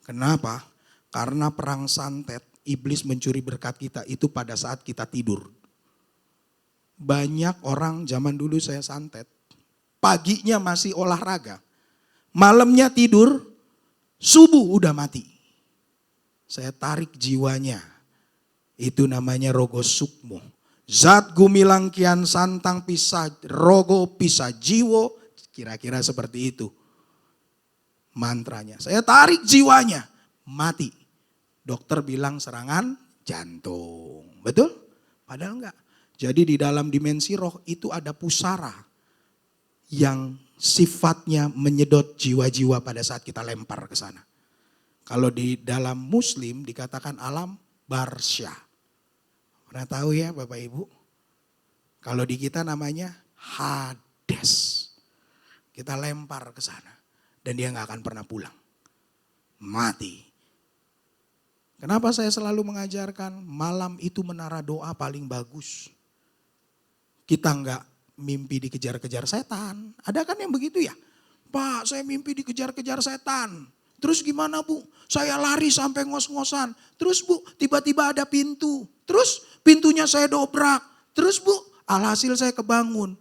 Kenapa? Karena perang santet, iblis mencuri berkat kita itu pada saat kita tidur. Banyak orang zaman dulu saya santet, paginya masih olahraga, malamnya tidur, subuh udah mati. Saya tarik jiwanya. Itu namanya rogo sukmo. Zat gumilang kian santang pisah rogo pisah jiwo. Kira-kira seperti itu mantranya. Saya tarik jiwanya. Mati. Dokter bilang serangan jantung. Betul? Padahal enggak. Jadi di dalam dimensi roh itu ada pusara. Yang sifatnya menyedot jiwa-jiwa pada saat kita lempar ke sana. Kalau di dalam Muslim dikatakan alam barsya. Pernah tahu ya Bapak Ibu? Kalau di kita namanya Hades. Kita lempar ke sana dan dia nggak akan pernah pulang. Mati. Kenapa saya selalu mengajarkan malam itu menara doa paling bagus. Kita nggak mimpi dikejar-kejar setan. Ada kan yang begitu ya? Pak, saya mimpi dikejar-kejar setan. Terus gimana Bu? Saya lari sampai ngos-ngosan. Terus Bu, tiba-tiba ada pintu. Terus pintunya saya dobrak. Terus Bu, Alhasil saya kebangun.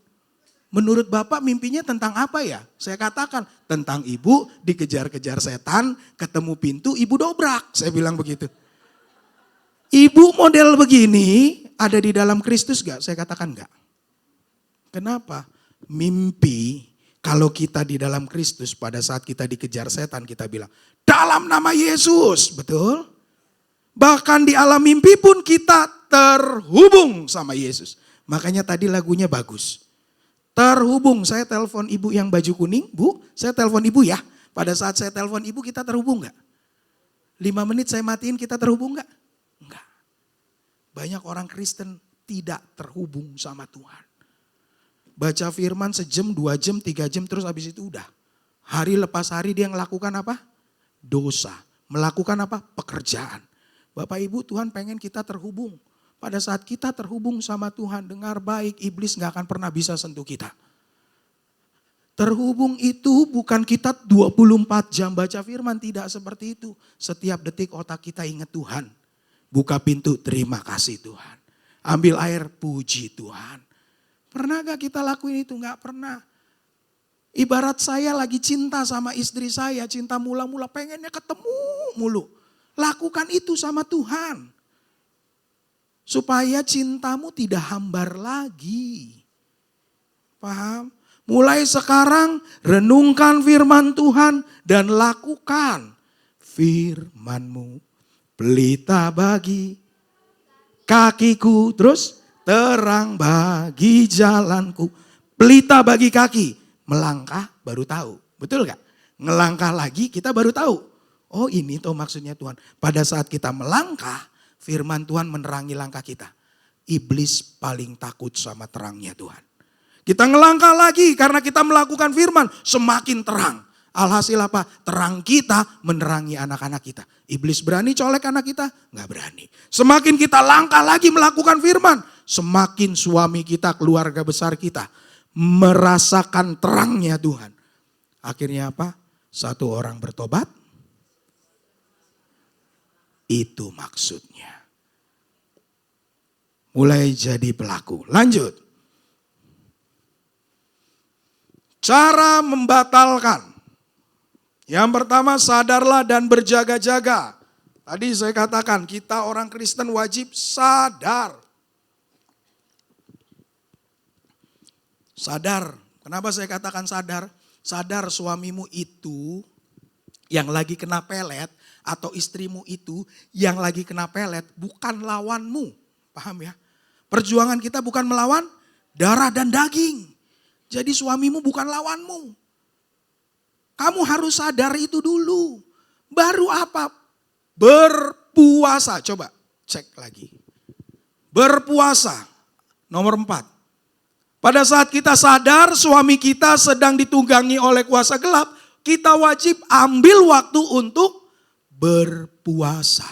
Menurut Bapak mimpinya tentang apa ya? Saya katakan tentang ibu dikejar-kejar setan, ketemu pintu, ibu dobrak. Saya bilang begitu. Ibu model begini ada di dalam Kristus gak? Saya katakan gak. Kenapa? Mimpi kalau kita di dalam Kristus pada saat kita dikejar setan kita bilang dalam nama Yesus. Betul? Bahkan di alam mimpi pun kita terhubung sama Yesus. Makanya tadi lagunya bagus. Terhubung, saya telepon ibu yang baju kuning, Bu, saya telepon ibu ya. Pada saat saya telepon ibu kita terhubung gak? 5 menit saya matiin kita terhubung gak? Enggak. Banyak orang Kristen tidak terhubung sama Tuhan. Baca firman sejam, 2 jam, 3 jam terus habis itu udah. Hari lepas hari dia melakukan apa? Dosa. Melakukan apa? Pekerjaan. Bapak Ibu Tuhan pengen kita terhubung. Pada saat kita terhubung sama Tuhan, dengar baik, iblis gak akan pernah bisa sentuh kita. Terhubung itu bukan kita 24 jam baca firman, tidak seperti itu. Setiap detik otak kita ingat Tuhan. Buka pintu, terima kasih Tuhan. Ambil air, puji Tuhan. Pernah gak kita lakuin itu? Gak pernah. Ibarat saya lagi cinta sama istri saya, cinta mula-mula pengennya ketemu mulu. Lakukan itu sama Tuhan. Supaya cintamu tidak hambar lagi. Paham? Mulai sekarang renungkan firman Tuhan dan lakukan firman-Mu. Pelita bagi kakiku, terus terang bagi jalanku. Pelita bagi kaki, melangkah baru tahu. Betul gak? Ngelangkah lagi kita baru tahu. Oh ini tuh maksudnya Tuhan. Pada saat kita melangkah, firman Tuhan menerangi langkah kita. Iblis paling takut sama terangnya Tuhan. Kita ngelangkah lagi karena kita melakukan firman semakin terang. Alhasil apa? Terang kita menerangi anak-anak kita. Iblis berani colek anak kita? Nggak berani. Semakin kita langkah lagi melakukan firman. Semakin suami kita, keluarga besar kita merasakan terangnya Tuhan. Akhirnya apa? Satu orang bertobat. Itu maksudnya. Mulai jadi pelaku. Lanjut. Cara membatalkan. Yang pertama sadarlah dan berjaga-jaga. Tadi saya katakan kita orang Kristen wajib sadar. Sadar. Kenapa saya katakan sadar? Sadar suamimu itu yang lagi kena pelet atau istrimu itu yang lagi kena pelet bukan lawanmu. Paham ya? Perjuangan kita bukan melawan darah dan daging. Jadi suamimu bukan lawanmu. Kamu harus sadar itu dulu. Baru apa? Berpuasa. Coba cek lagi. Berpuasa. Nomor 4. Pada saat kita sadar suami kita sedang ditunggangi oleh kuasa gelap. Kita wajib ambil waktu untuk berpuasa.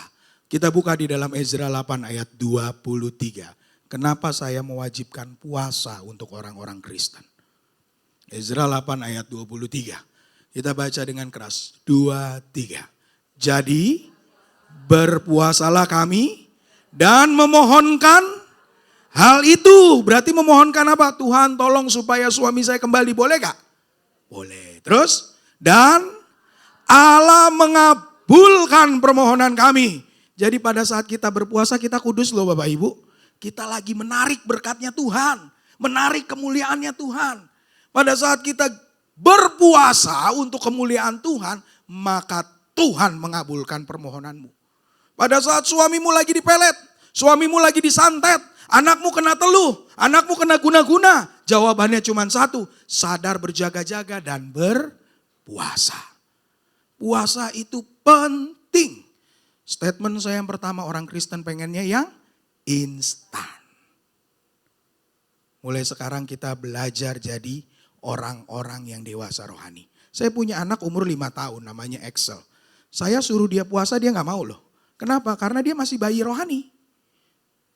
Kita buka di dalam Ezra 8 ayat 23. Kenapa saya mewajibkan puasa untuk orang-orang Kristen? Ezra 8 ayat 23. Kita baca dengan keras. 2, 3. Jadi berpuasalah kami dan memohonkan hal itu. Berarti memohonkan apa? Tuhan tolong supaya suami saya kembali. Boleh gak? Boleh. Terus? Dan Allah mengabulkan permohonan kami. Jadi pada saat kita berpuasa kita kudus loh Bapak Ibu. Kita lagi menarik berkatnya Tuhan. Menarik kemuliaannya Tuhan. Pada saat kita berpuasa untuk kemuliaan Tuhan, maka Tuhan mengabulkan permohonanmu. Pada saat suamimu lagi dipelet, suamimu lagi disantet, anakmu kena teluh, anakmu kena guna-guna. Jawabannya cuma satu, sadar berjaga-jaga dan berpuasa. Puasa itu penting. Statement saya yang pertama, orang Kristen pengennya yang instan. Mulai sekarang kita belajar jadi orang-orang yang dewasa rohani. Saya punya anak umur 5 tahun namanya Excel. Saya suruh dia puasa dia gak mau loh. Kenapa? Karena dia masih bayi rohani.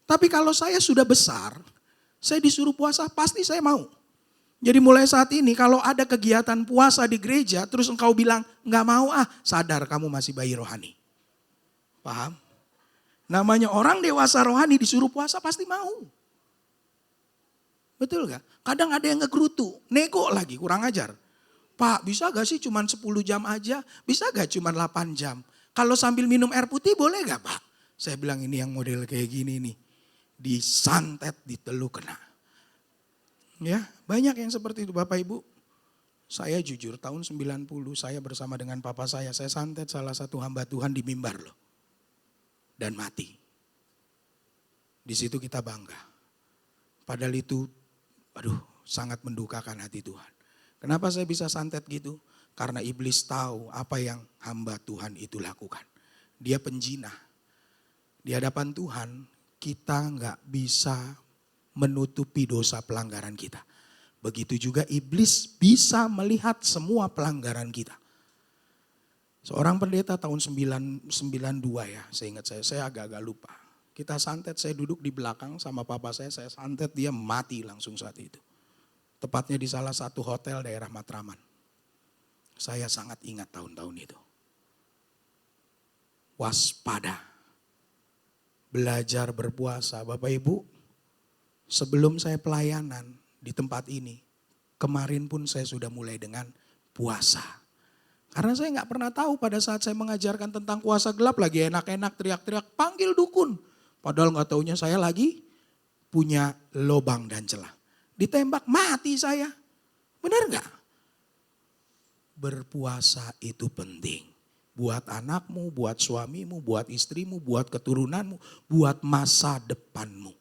Tapi kalau saya sudah besar, saya disuruh puasa pasti saya mau. Jadi mulai saat ini kalau ada kegiatan puasa di gereja terus engkau bilang gak mau sadar kamu masih bayi rohani. Paham? Namanya orang dewasa rohani disuruh puasa pasti mau. Betul gak? Kadang ada yang ngegerutu, nego lagi, kurang ajar. Pak, bisa gak sih cuman 10 jam aja? Bisa gak cuman 8 jam? Kalau sambil minum air putih boleh gak Pak? Saya bilang ini yang model kayak gini nih. Disantet, diteluk kena. Ya, banyak yang seperti itu Bapak Ibu. Saya jujur tahun 90 saya bersama dengan papa saya santet salah satu hamba Tuhan di mimbar loh. Dan mati. Di situ kita bangga. Padahal itu sangat mendukakan hati Tuhan. Kenapa saya bisa santet gitu? Karena iblis tahu apa yang hamba Tuhan itu lakukan. Dia penjinah. Di hadapan Tuhan kita nggak bisa menutupi dosa pelanggaran kita. Begitu juga iblis bisa melihat semua pelanggaran kita. Seorang pendeta tahun 92 ya, saya ingat saya agak-agak lupa. Kita santet, saya duduk di belakang sama papa saya santet, dia mati langsung saat itu. Tepatnya di salah satu hotel daerah Matraman. Saya sangat ingat tahun-tahun itu. Waspada. Belajar berpuasa. Bapak Ibu, sebelum saya pelayanan di tempat ini, kemarin pun saya sudah mulai dengan puasa. Karena saya nggak pernah tahu pada saat saya mengajarkan tentang puasa gelap lagi enak-enak teriak-teriak panggil dukun. Padahal nggak taunya saya lagi punya lobang dan celah. Ditembak mati saya. Benar nggak? Berpuasa itu penting. Buat anakmu, buat suamimu, buat istrimu, buat keturunanmu, buat masa depanmu.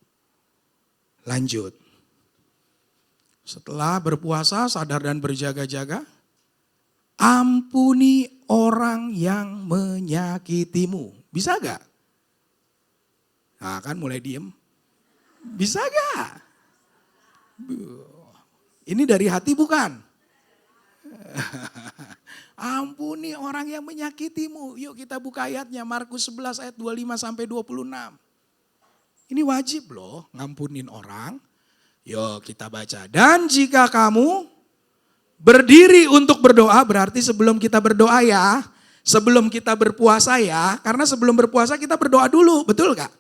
Lanjut. Setelah berpuasa, sadar dan berjaga-jaga, ampuni orang yang menyakitimu. Bisa gak? Nah kan mulai diem. Bisa gak? Ini dari hati bukan? Ampuni orang yang menyakitimu. Yuk kita buka ayatnya, Markus 11 ayat 25 sampai 26. Ini wajib loh ngampunin orang. Yuk kita baca. Dan jika kamu berdiri untuk berdoa, berarti sebelum kita berdoa ya, sebelum kita berpuasa ya, karena sebelum berpuasa kita berdoa dulu, betul gak?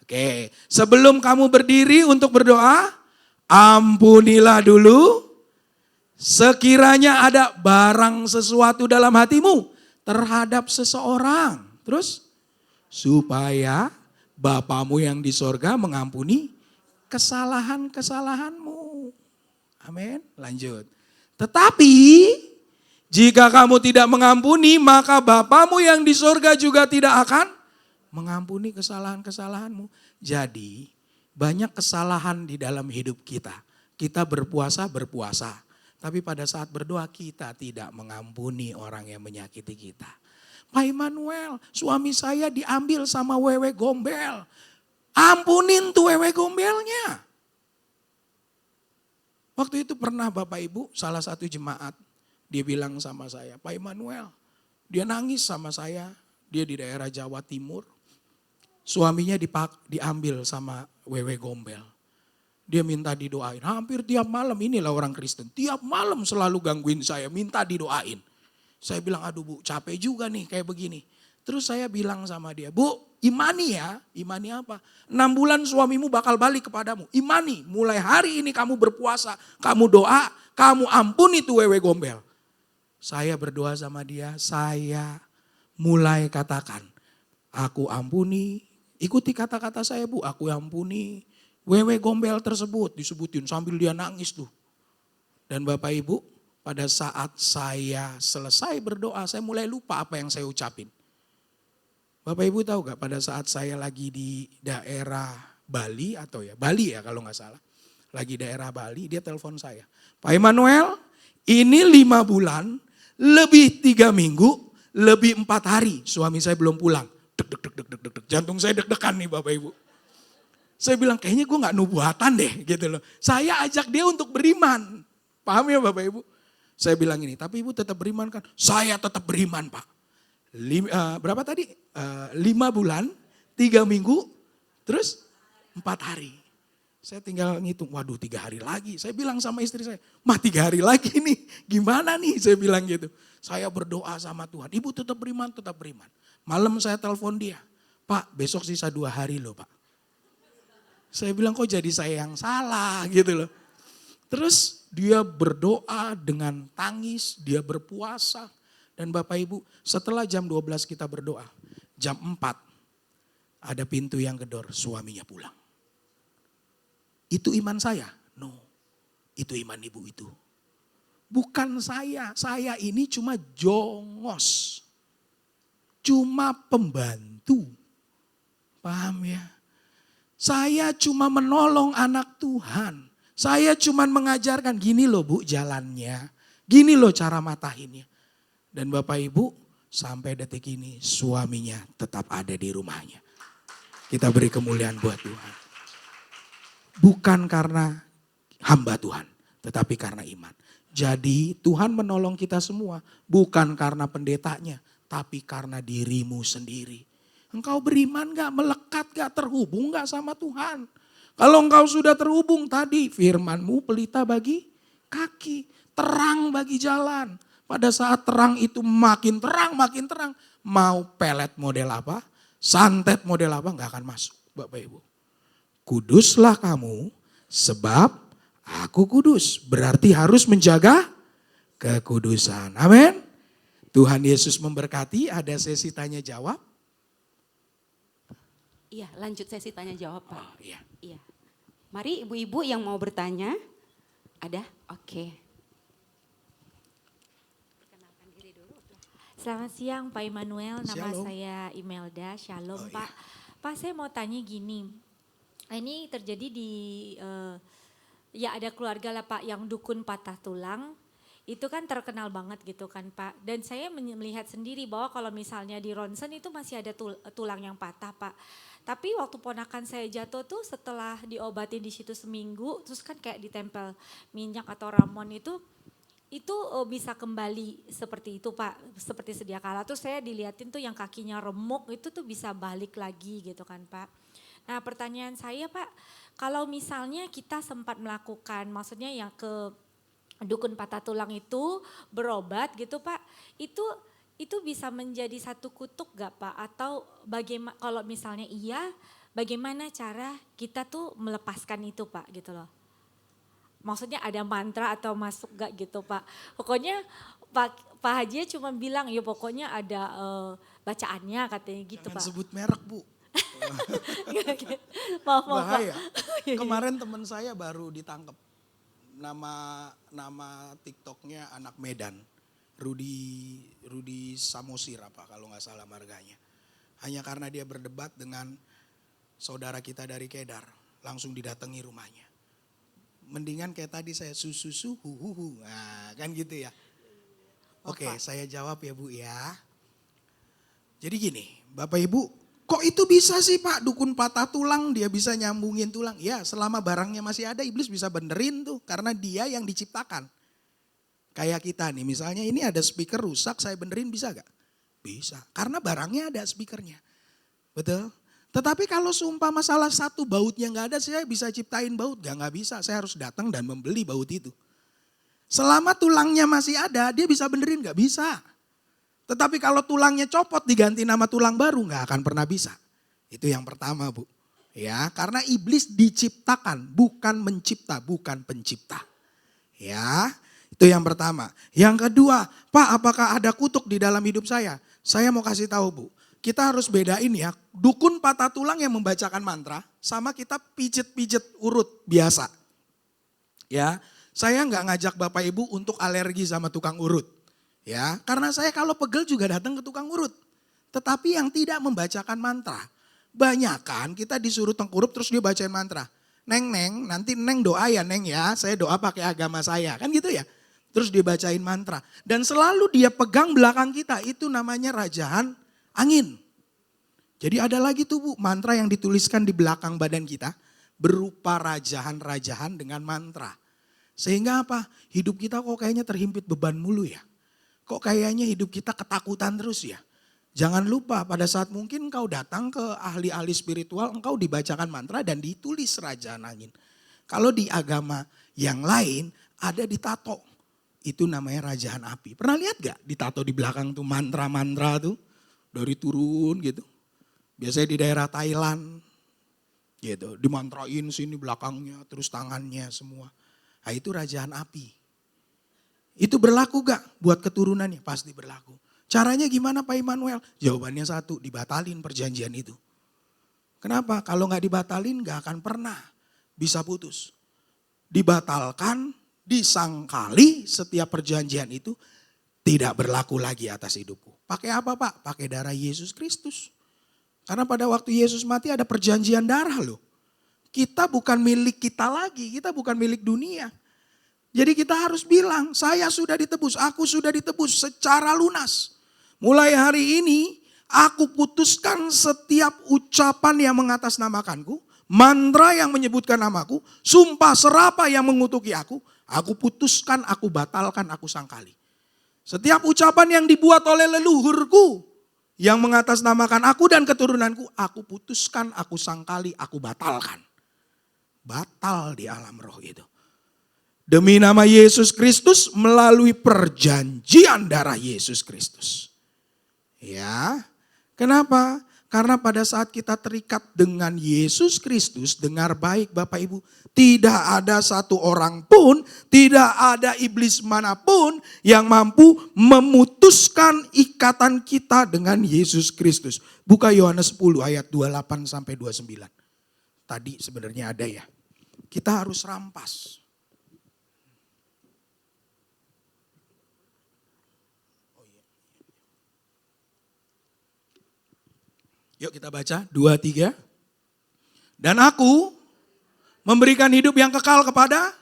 Oke, sebelum kamu berdiri untuk berdoa, ampunilah dulu sekiranya ada barang sesuatu dalam hatimu terhadap seseorang. Terus, supaya Bapamu yang di sorga mengampuni kesalahan-kesalahanmu. Amin. Lanjut. Tetapi jika kamu tidak mengampuni, maka Bapamu yang di sorga juga tidak akan mengampuni kesalahan-kesalahanmu. Jadi banyak kesalahan di dalam hidup kita. Kita berpuasa. Tapi pada saat berdoa kita tidak mengampuni orang yang menyakiti kita. Pak Immanuel, suami saya diambil sama wewe gombel. Ampunin tuh wewe gombelnya. Waktu itu pernah Bapak Ibu salah satu jemaat. Dia bilang sama saya, Pak Immanuel. Dia nangis sama saya. Dia di daerah Jawa Timur. Suaminya diambil sama wewe gombel. Dia minta didoain. Hampir tiap malam, inilah orang Kristen. Tiap malam selalu gangguin saya, minta didoain. Saya bilang, aduh Bu, capek juga nih kayak begini. Terus saya bilang sama dia, Bu, imani ya. Imani apa? 6 bulan suamimu bakal balik kepadamu. Imani, mulai hari ini kamu berpuasa, kamu doa, kamu ampuni tuh wewe gombel. Saya berdoa sama dia, saya mulai katakan, aku ampuni, ikuti kata-kata saya Bu, aku ampuni. Wewe gombel tersebut disebutin sambil dia nangis tuh. Dan Bapak Ibu, pada saat saya selesai berdoa, saya mulai lupa apa yang saya ucapin. Bapak Ibu tahu gak pada saat saya lagi di daerah Bali Bali ya kalau gak salah. Lagi daerah Bali, dia telepon saya. Pak Immanuel, ini 5 bulan, lebih 3 minggu, lebih 4 hari suami saya belum pulang. Deg. Jantung saya deg-degan nih Bapak Ibu. Saya bilang kayaknya gue gak nubuatan deh gitu loh. Saya ajak dia untuk beriman. Paham ya Bapak Ibu? Saya bilang ini, tapi Ibu tetap beriman kan? Saya tetap beriman Pak. Berapa tadi? 5 bulan, 3 minggu, terus 4 hari. Saya tinggal ngitung, waduh 3 hari lagi. Saya bilang sama istri saya, 3 hari lagi nih, gimana nih? Saya bilang gitu. Saya berdoa sama Tuhan, Ibu tetap beriman, tetap beriman. Malam saya telepon dia, Pak besok sisa 2 hari loh Pak. Saya bilang kok jadi saya yang salah gitu loh. Terus dia berdoa dengan tangis, dia berpuasa. Dan Bapak Ibu, setelah jam 12 kita berdoa, jam 4 ada pintu yang gedor, suaminya pulang. Itu iman saya? No, itu iman ibu itu. Bukan saya ini cuma jongos. Cuma pembantu. Paham ya? Saya cuma menolong anak Tuhan. Saya cuma mengajarkan, gini loh Bu jalannya. Gini loh cara matahinnya. Dan Bapak Ibu sampai detik ini suaminya tetap ada di rumahnya. Kita beri kemuliaan buat Tuhan. Bukan karena hamba Tuhan, tetapi karena iman. Jadi Tuhan menolong kita semua bukan karena pendetanya, tapi karena dirimu sendiri. Engkau beriman gak, melekat gak, terhubung gak sama Tuhan. Kalau engkau sudah terhubung tadi, firman-Mu pelita bagi kaki, terang bagi jalan. Pada saat terang itu makin terang. Mau pelet model apa, santet model apa gak akan masuk Bapak Ibu. Kuduslah kamu sebab aku kudus. Berarti harus menjaga kekudusan. Amin. Tuhan Yesus memberkati. Ada sesi tanya jawab. Iya, lanjut sesi tanya jawab Pak. Oh, iya. Iya. Mari ibu-ibu yang mau bertanya. Ada? Oke. Perkenalkan diri dulu. Selamat siang Pak Immanuel, nama Shalom. saya Imelda, Shalom Oh, Pak. Pak saya mau tanya gini, ini terjadi di, ya ada keluarga lah Pak yang dukun patah tulang, itu kan terkenal banget gitu kan Pak. Dan saya melihat sendiri bahwa kalau misalnya di ronsen itu masih ada tulang yang patah Pak. Tapi waktu ponakan saya jatuh tuh setelah diobatin di situ seminggu, terus kan kayak ditempel minyak atau ramon itu bisa kembali seperti itu Pak, seperti sedia kala. Terus saya dilihatin tuh yang kakinya remuk itu tuh bisa balik lagi gitu kan Pak. Nah pertanyaan saya Pak, kalau misalnya kita sempat melakukan, maksudnya yang ke dukun patah tulang itu berobat gitu Pak, itu bisa menjadi satu kutuk gak Pak? Atau bagaimana kalau misalnya iya, bagaimana cara kita tuh melepaskan itu Pak gitu loh? Maksudnya ada mantra atau masuk gak gitu Pak. Pokoknya Pak Haji cuma bilang ya pokoknya ada bacaannya katanya gitu Jangan Pak. sebut merek Bu. Maaf Bahaya. Pak. Kemarin teman saya baru ditangkap. Nama TikToknya anak Medan. Rudi Samosir apa kalau nggak salah marganya. Hanya karena dia berdebat dengan saudara kita dari Kedar. Langsung didatangi rumahnya. Mendingan kayak tadi saya susu hu. Nah, kan gitu ya. Oke, saya jawab ya Bu ya. Jadi gini, Bapak Ibu, kok itu bisa sih Pak dukun patah tulang dia bisa nyambungin tulang? Ya, selama barangnya masih ada iblis bisa benerin tuh karena dia yang diciptakan. Kayak kita nih, misalnya ini ada speaker rusak, saya benerin bisa gak? Bisa, karena barangnya ada speakernya. Betul? Tetapi kalau seumpama masalah satu bautnya gak ada, saya bisa ciptain baut. Gak bisa, saya harus datang dan membeli baut itu. Selama tulangnya masih ada, dia bisa benerin? Gak bisa. Tetapi kalau tulangnya copot diganti nama tulang baru gak akan pernah bisa. Itu yang pertama Bu. Ya, karena iblis diciptakan, bukan mencipta, bukan pencipta. Ya, itu yang pertama. Yang kedua, Pak apakah ada kutuk di dalam hidup saya? Saya mau kasih tahu Bu. Kita harus bedain ya, dukun patah tulang yang membacakan mantra sama kita pijet-pijet urut biasa. Ya, saya nggak ngajak Bapak Ibu untuk alergi sama tukang urut. Ya, karena saya kalau pegel juga datang ke tukang urut. Tetapi yang tidak membacakan mantra. Banyakan kita disuruh tengkurup terus dia bacain mantra. Neng, nanti Neng doa ya Neng ya, saya doa pakai agama saya. Kan gitu ya. Terus dia bacain mantra. Dan selalu dia pegang belakang kita, itu namanya rajahan angin. Jadi ada lagi tuh Bu, mantra yang dituliskan di belakang badan kita berupa rajahan-rajahan dengan mantra. Sehingga apa? Hidup kita kok kayaknya terhimpit beban mulu ya. Kok kayaknya hidup kita ketakutan terus ya. Jangan lupa pada saat mungkin engkau datang ke ahli-ahli spiritual, engkau dibacakan mantra dan ditulis rajahan angin. Kalau di agama yang lain ada ditato. Itu namanya rajahan api. Pernah lihat gak ditato di belakang tuh mantra-mantra tuh? Dari turun gitu. Biasanya di daerah Thailand gitu. Dimantrain sini belakangnya, terus tangannya semua. Nah, itu rajaan api. Itu berlaku gak buat keturunannya? Pasti berlaku. Caranya gimana Pak Immanuel? Jawabannya satu, dibatalin perjanjian itu. Kenapa? Kalau gak dibatalin gak akan pernah bisa putus. Dibatalkan, disangkali setiap perjanjian itu tidak berlaku lagi atas hidupku. Pakai apa Pak? Pakai darah Yesus Kristus. Karena pada waktu Yesus mati ada perjanjian darah loh. Kita bukan milik kita lagi, kita bukan milik dunia. Jadi kita harus bilang, saya sudah ditebus, aku sudah ditebus secara lunas. Mulai hari ini, aku putuskan setiap ucapan yang mengatasnamakanku, mantra yang menyebutkan namaku, sumpah serapah yang mengutuki aku putuskan, aku batalkan, aku sangkali. Setiap ucapan yang dibuat oleh leluhurku, yang mengatasnamakan aku dan keturunanku, aku putuskan, aku sangkali, aku batalkan. Batal di alam roh itu. Demi nama Yesus Kristus melalui perjanjian darah Yesus Kristus. Ya, kenapa? Karena pada saat kita terikat dengan Yesus Kristus, dengar baik Bapak Ibu, tidak ada satu orang pun, tidak ada iblis manapun yang mampu memutuskan ikatan kita dengan Yesus Kristus. Buka Yohanes 10 ayat 28 sampai 29. Tadi sebenarnya ada ya. Kita harus rampas. Yuk kita baca 2-3. Dan aku memberikan hidup yang kekal kepada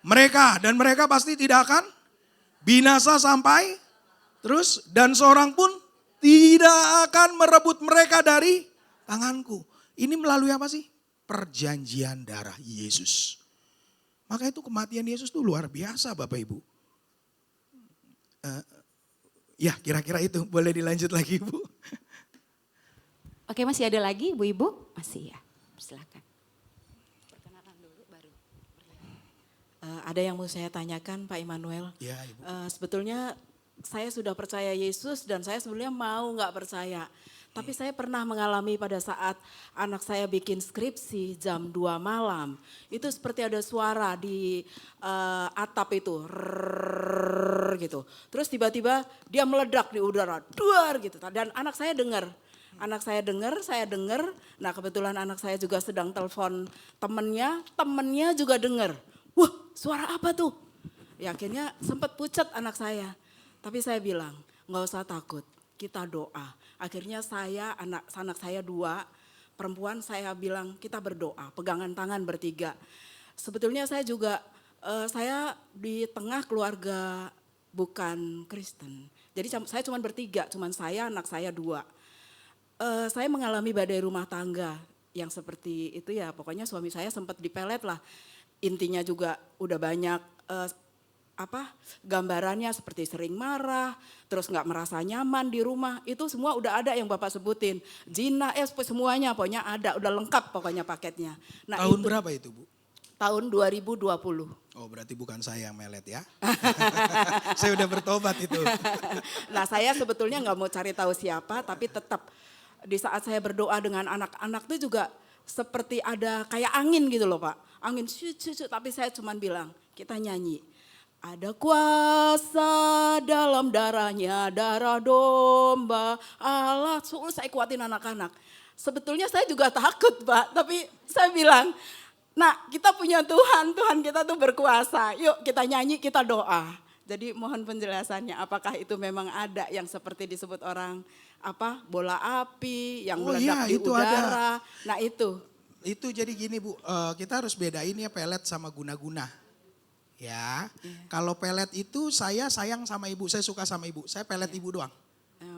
mereka. Dan mereka pasti tidak akan binasa sampai terus. Dan seorang pun tidak akan merebut mereka dari tanganku. Ini melalui apa sih? Perjanjian darah Yesus. Maka itu kematian Yesus itu luar biasa Bapak Ibu. Ya kira-kira itu, boleh dilanjut lagi Bu. Oke, masih ada lagi ibu-ibu? Masih ya, silakan. Perkenalan dulu baru. Ada yang mau saya tanyakan Pak Immanuel. Ya, Ibu. Sebetulnya saya sudah percaya Yesus dan saya sebenarnya mau nggak percaya. Tapi saya pernah mengalami pada saat anak saya bikin skripsi jam 2 malam. Itu seperti ada suara di atap itu. Rrrr, gitu. Terus tiba-tiba dia meledak di udara. Duar gitu. Dan anak saya dengar. Saya dengar. Nah kebetulan anak saya juga sedang telepon temennya juga dengar. Wah suara apa tuh? Ya akhirnya sempat pucat anak saya. Tapi saya bilang nggak usah takut, kita doa. Akhirnya anak saya 2, perempuan saya bilang kita berdoa, pegangan tangan bertiga. Sebetulnya saya juga, saya di tengah keluarga bukan Kristen. Jadi saya cuma bertiga, cuma saya, anak saya 2. Saya mengalami badai rumah tangga yang seperti itu ya, pokoknya suami saya sempat dipelet lah. Intinya juga udah banyak gambarannya seperti sering marah, terus nggak merasa nyaman di rumah. Itu semua udah ada yang Bapak sebutin. Zina, semuanya pokoknya ada, udah lengkap pokoknya paketnya. Nah, Tahun berapa itu Bu? Tahun 2020. Oh berarti bukan saya yang melet ya. Saya udah bertobat itu. Nah saya sebetulnya nggak mau cari tahu siapa, tapi tetap di saat saya berdoa dengan anak-anak itu juga seperti ada kayak angin gitu loh Pak. Angin tapi saya cuma bilang, kita nyanyi. Ada kuasa dalam darahnya, darah domba Allah. Saya kuatin anak-anak. Sebetulnya saya juga takut Pak, tapi saya bilang, nah kita punya Tuhan kita tuh berkuasa. Yuk kita nyanyi, kita doa. Jadi mohon penjelasannya, apakah itu memang ada yang seperti disebut orang bola api yang meledak di udara. Ada. Nah itu. Itu jadi gini Bu, kita harus bedain ya pelet sama guna-guna. Ya, kalau pelet itu saya sayang sama ibu, saya suka sama ibu, saya pelet ibu doang.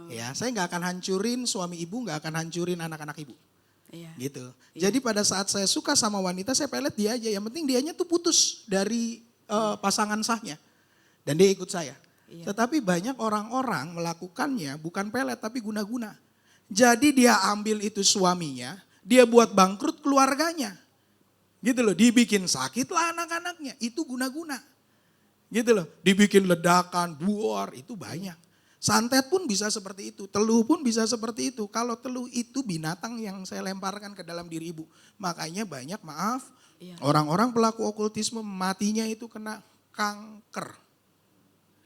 Ya, saya nggak akan hancurin suami ibu, nggak akan hancurin anak-anak ibu. Gitu. Jadi pada saat saya suka sama wanita, saya pelet dia aja. Yang penting dianya tuh putus dari pasangan sahnya. Dan dia ikut saya. Tetapi banyak orang-orang melakukannya bukan pelet tapi guna-guna. Jadi dia ambil itu suaminya, dia buat bangkrut keluarganya. Gitu loh, dibikin sakit lah anak-anaknya, itu guna-guna. Gitu loh, dibikin ledakan, buor, itu banyak. Santet pun bisa seperti itu, teluh pun bisa seperti itu. Kalau teluh itu binatang yang saya lemparkan ke dalam diri ibu. Makanya banyak maaf, Iya. Orang-orang pelaku okultisme matinya itu kena kanker.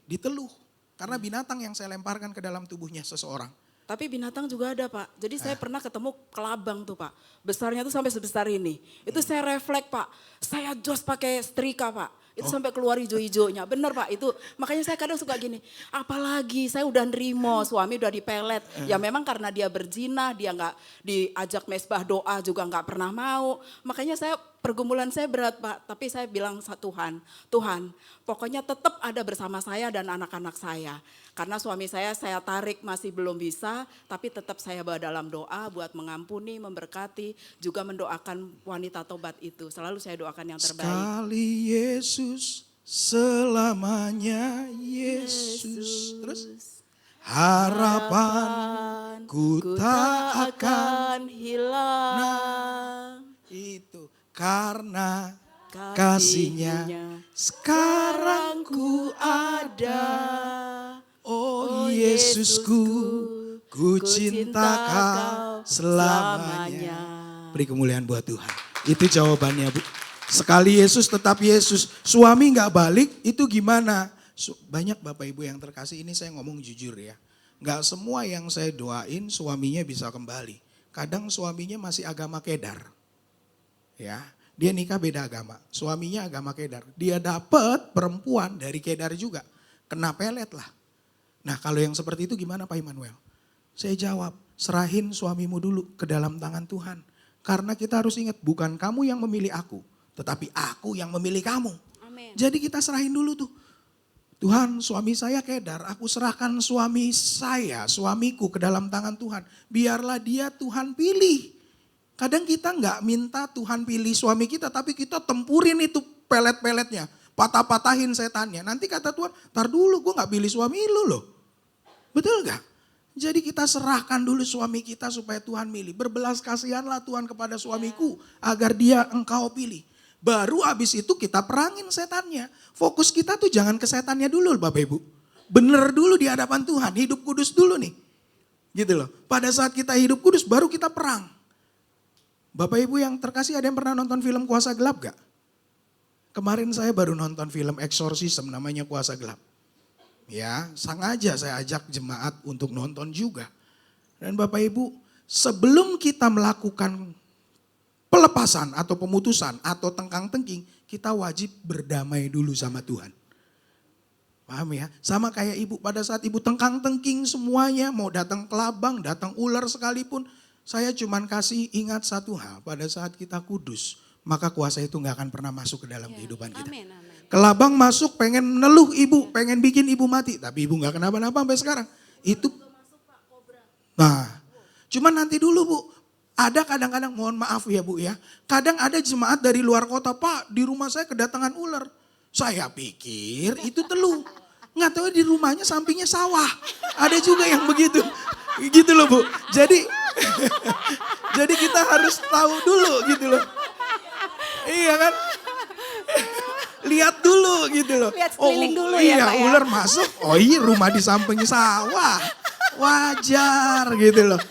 Diteluh. Karena binatang yang saya lemparkan ke dalam tubuhnya seseorang. Tapi binatang juga ada Pak. Jadi saya pernah ketemu kelabang tuh Pak. Besarnya tuh sampai sebesar ini. Itu saya refleks Pak. Saya jos pakai setrika Pak. Itu sampai keluar hijau-hijaunya. Bener Pak itu. Makanya saya kadang suka gini. Apalagi saya udah nerimo suami udah dipelet. Ya memang karena dia berzina. Dia gak diajak mesbah doa juga gak pernah mau. Makanya pergumulan saya berat Pak. Tapi saya bilang Tuhan pokoknya tetap ada bersama saya dan anak-anak saya. Karena suami saya tarik masih belum bisa, tapi tetap saya bawa dalam doa buat mengampuni, memberkati, juga mendoakan wanita tobat itu. Selalu saya doakan yang terbaik. Sekali Yesus, selamanya Yesus. Terus? Harapanku tak akan hilang. itu karena kasihnya sekarang ku ada. Oh Yesusku, ku cinta kau selamanya. Beri kemuliaan buat Tuhan. Itu jawabannya Bu. Sekali Yesus tetap Yesus. Suami gak balik itu gimana? Banyak Bapak Ibu yang terkasih, ini saya ngomong jujur ya. Gak semua yang saya doain suaminya bisa kembali. Kadang suaminya masih agama kedar. Ya, dia nikah beda agama. Suaminya agama kedar. Dia dapat perempuan dari kedar juga. Kena pelet lah. Nah kalau yang seperti itu gimana Pak Immanuel? Saya jawab, serahin suamimu dulu ke dalam tangan Tuhan. Karena kita harus ingat, bukan kamu yang memilih aku, tetapi aku yang memilih kamu. Amin. Jadi kita serahin dulu tuh. Tuhan, suami saya kedar, aku serahkan suamiku ke dalam tangan Tuhan. Biarlah dia Tuhan pilih. Kadang kita nggak minta Tuhan pilih suami kita, tapi kita tempurin itu pelet-peletnya. Patah-patahin setannya. Nanti kata Tuhan, tar dulu gue gak pilih suami lu loh. Betul gak? Jadi kita serahkan dulu suami kita supaya Tuhan milih. Berbelas kasihanlah Tuhan kepada suamiku agar dia engkau pilih. Baru abis itu kita perangin setannya. Fokus kita tuh jangan ke setannya dulu Bapak Ibu. Bener dulu di hadapan Tuhan, hidup kudus dulu nih. Gitu loh. Pada saat kita hidup kudus baru kita perang. Bapak Ibu yang terkasih, ada yang pernah nonton film Kuasa Gelap gak? Kemarin saya baru nonton film Exorcism namanya Kuasa Gelap. Ya, sengaja saya ajak jemaat untuk nonton juga. Dan Bapak Ibu, sebelum kita melakukan pelepasan atau pemutusan atau tengkang-tengking, kita wajib berdamai dulu sama Tuhan. Paham ya? Sama kayak ibu, pada saat ibu tengkang-tengking semuanya, mau datang kelabang, datang ular sekalipun, saya cuman kasih ingat satu hal, pada saat kita kudus, maka kuasa itu gak akan pernah masuk ke dalam kehidupan kita. Amin, amin. Kelabang masuk pengen neluh ibu, pengen bikin ibu mati. Tapi ibu gak kenapa-napa sampai sekarang. Itu. Nah, cuman nanti dulu Bu. Ada kadang-kadang, mohon maaf ya Bu ya. Kadang ada jemaat dari luar kota, Pak di rumah saya kedatangan ular. Saya pikir itu teluh. Nggak tahu di rumahnya sampingnya sawah. Ada juga yang begitu. Gitu loh Bu. Jadi kita harus tahu dulu gitu loh. Iya kan? Lihat dulu gitu loh. Lihat sekeliling dulu ya, iya, Pak ya. ular masuk. Oh iya, rumah di samping sawah. Wajar gitu loh.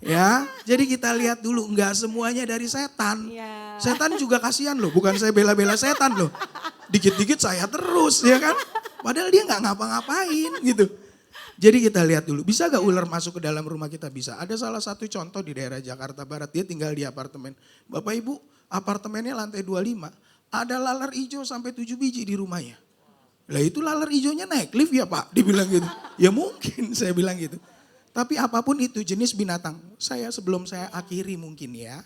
Ya, jadi kita lihat dulu, enggak semuanya dari setan. Ya. Setan juga kasihan loh, bukan saya bela-bela setan loh. Dikit-dikit saya terus ya kan. Padahal dia nggak ngapa-ngapain gitu. Jadi kita lihat dulu, bisa gak ular masuk ke dalam rumah kita? Bisa. Ada salah satu contoh di daerah Jakarta Barat, dia tinggal di apartemen. Bapak Ibu, apartemennya lantai 25, ada laler hijau sampai 7 biji di rumahnya. Lah itu laler hijaunya naik lift ya Pak? Dibilang gitu. Ya mungkin saya bilang gitu. Tapi apapun itu jenis binatang, sebelum saya akhiri mungkin ya.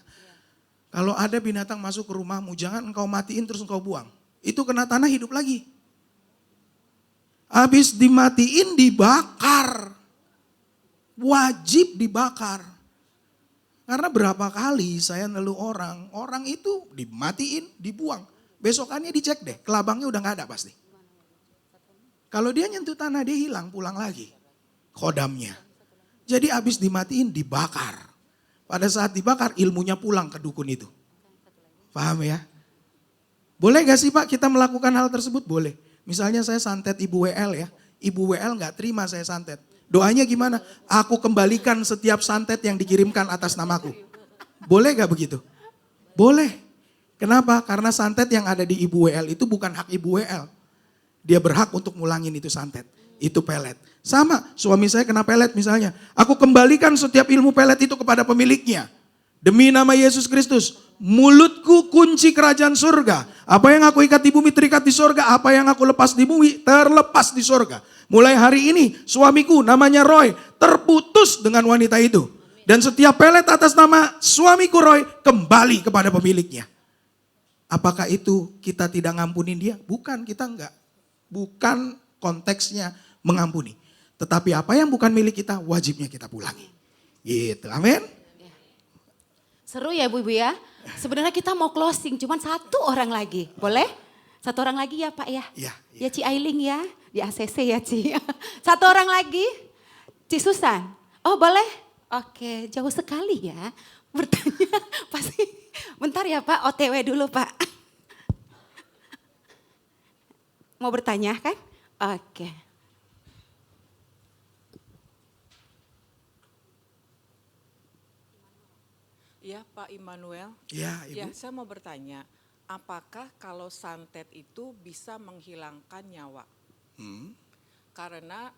Kalau ada binatang masuk ke rumahmu, jangan engkau matiin terus engkau buang. Itu kena tanah hidup lagi. Habis dimatiin dibakar. Wajib dibakar. Karena berapa kali saya neluh orang itu dimatiin, dibuang. Besokannya dicek deh, kelabangnya udah gak ada pasti. Kalau dia nyentuh tanah dia hilang, pulang lagi. Khodamnya. Jadi habis dimatiin dibakar. Pada saat dibakar ilmunya pulang ke dukun itu. Paham ya? Boleh gak sih Pak kita melakukan hal tersebut? Boleh. Misalnya saya santet Ibu WL ya. Ibu WL gak terima saya santet. Doanya gimana? Aku kembalikan setiap santet yang dikirimkan atas namaku. Boleh gak begitu? Boleh. Kenapa? Karena santet yang ada di Ibu WL itu bukan hak Ibu WL. Dia berhak untuk ngulangin itu santet. Itu pelet. Sama, suami saya kena pelet misalnya. Aku kembalikan setiap ilmu pelet itu kepada pemiliknya. Demi nama Yesus Kristus, mulutku kunci kerajaan surga. Apa yang aku ikat di bumi terikat di surga. Apa yang aku lepas di bumi terlepas di surga. Mulai hari ini suamiku namanya Roy terputus dengan wanita itu. Dan setiap pelet atas nama suamiku Roy kembali kepada pemiliknya. Apakah itu kita tidak ngampunin dia? Bukan, kita enggak. Bukan konteksnya mengampuni. Tetapi apa yang bukan milik kita wajibnya kita pulangi. Gitu, amin. Seru ya Bu Ibu ya. Sebenarnya kita mau closing, cuman satu orang lagi. Boleh? Satu orang lagi ya Pak ya? Iya. Ya Ci Ailing ya, di ACC ya Ci. Satu orang lagi, Ci Susan. Oh boleh? Oke, jauh sekali ya. Bertanya pasti, bentar ya Pak, OTW dulu Pak. Mau bertanya kan? Oke. Ya Pak Immanuel, Ya, ya Ibu. saya mau bertanya, apakah kalau santet itu bisa menghilangkan nyawa? Karena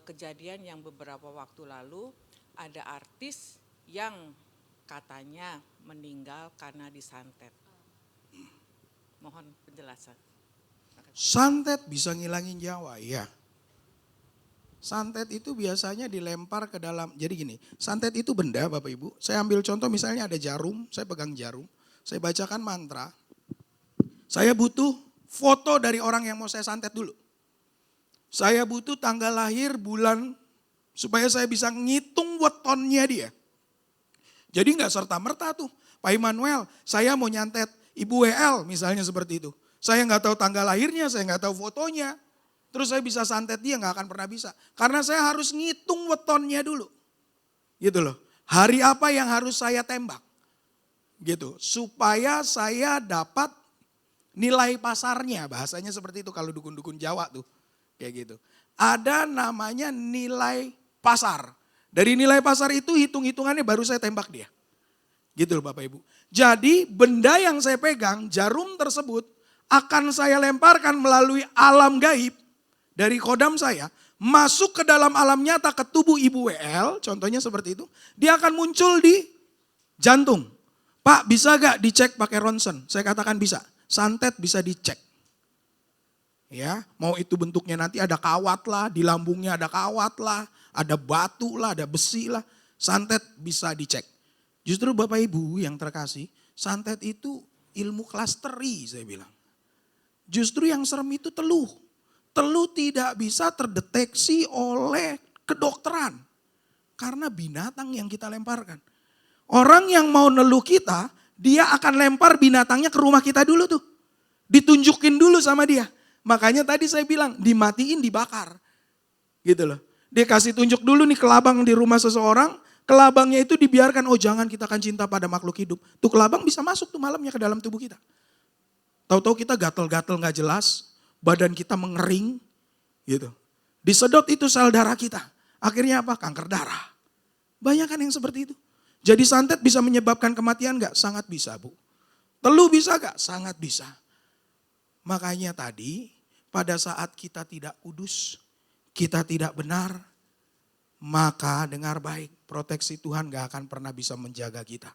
kejadian yang beberapa waktu lalu ada artis yang katanya meninggal karena disantet. Mohon penjelasan. Santet bisa ngilangin nyawa, iya. Santet itu biasanya dilempar ke dalam, jadi gini, santet itu benda Bapak Ibu. Saya ambil contoh misalnya ada jarum, saya pegang jarum, saya bacakan mantra. Saya butuh foto dari orang yang mau saya santet dulu. Saya butuh tanggal lahir, bulan, supaya saya bisa ngitung wetonnya dia. Jadi nggak serta-merta tuh, Pak Immanuel, saya mau nyantet Ibu WL misalnya seperti itu. Saya nggak tahu tanggal lahirnya, saya nggak tahu fotonya. Terus saya bisa santet dia, nggak akan pernah bisa. Karena saya harus ngitung wetonnya dulu. Gitu loh. Hari apa yang harus saya tembak. Gitu. Supaya saya dapat nilai pasarnya. Bahasanya seperti itu kalau dukun-dukun Jawa tuh. Kayak gitu. Ada namanya nilai pasar. Dari nilai pasar itu hitung-hitungannya baru saya tembak dia. Gitu loh Bapak Ibu. Jadi benda yang saya pegang, jarum tersebut akan saya lemparkan melalui alam gaib. Dari kodam saya, masuk ke dalam alam nyata ke tubuh Ibu WL, contohnya seperti itu. Dia akan muncul di jantung. Pak bisa gak dicek pakai ronsen? Saya katakan bisa, santet bisa dicek. Ya, mau itu bentuknya nanti ada kawat lah, di lambungnya ada kawat lah, ada batu lah, ada besi lah. Santet bisa dicek. Justru Bapak Ibu yang terkasih, santet itu ilmu klasteri saya bilang. Justru yang serem itu teluh. Teluh tidak bisa terdeteksi oleh kedokteran. Karena binatang yang kita lemparkan. Orang yang mau neluh kita, dia akan lempar binatangnya ke rumah kita dulu tuh. Ditunjukin dulu sama dia. Makanya tadi saya bilang, dimatiin, dibakar. Gitu loh. Dia kasih tunjuk dulu nih kelabang di rumah seseorang. Kelabangnya itu dibiarkan, oh jangan kita akan cinta pada makhluk hidup. Tuh kelabang bisa masuk tuh malamnya ke dalam tubuh kita. Tahu-tahu kita gatel-gatel gak jelas. Badan kita mengering, gitu. Disedot itu sel darah kita. Akhirnya apa? Kanker darah. Banyak kan yang seperti itu. Jadi santet bisa menyebabkan kematian gak? Sangat bisa Bu. Teluh bisa gak? Sangat bisa. Makanya tadi pada saat kita tidak kudus, kita tidak benar, maka dengar baik, proteksi Tuhan gak akan pernah bisa menjaga kita.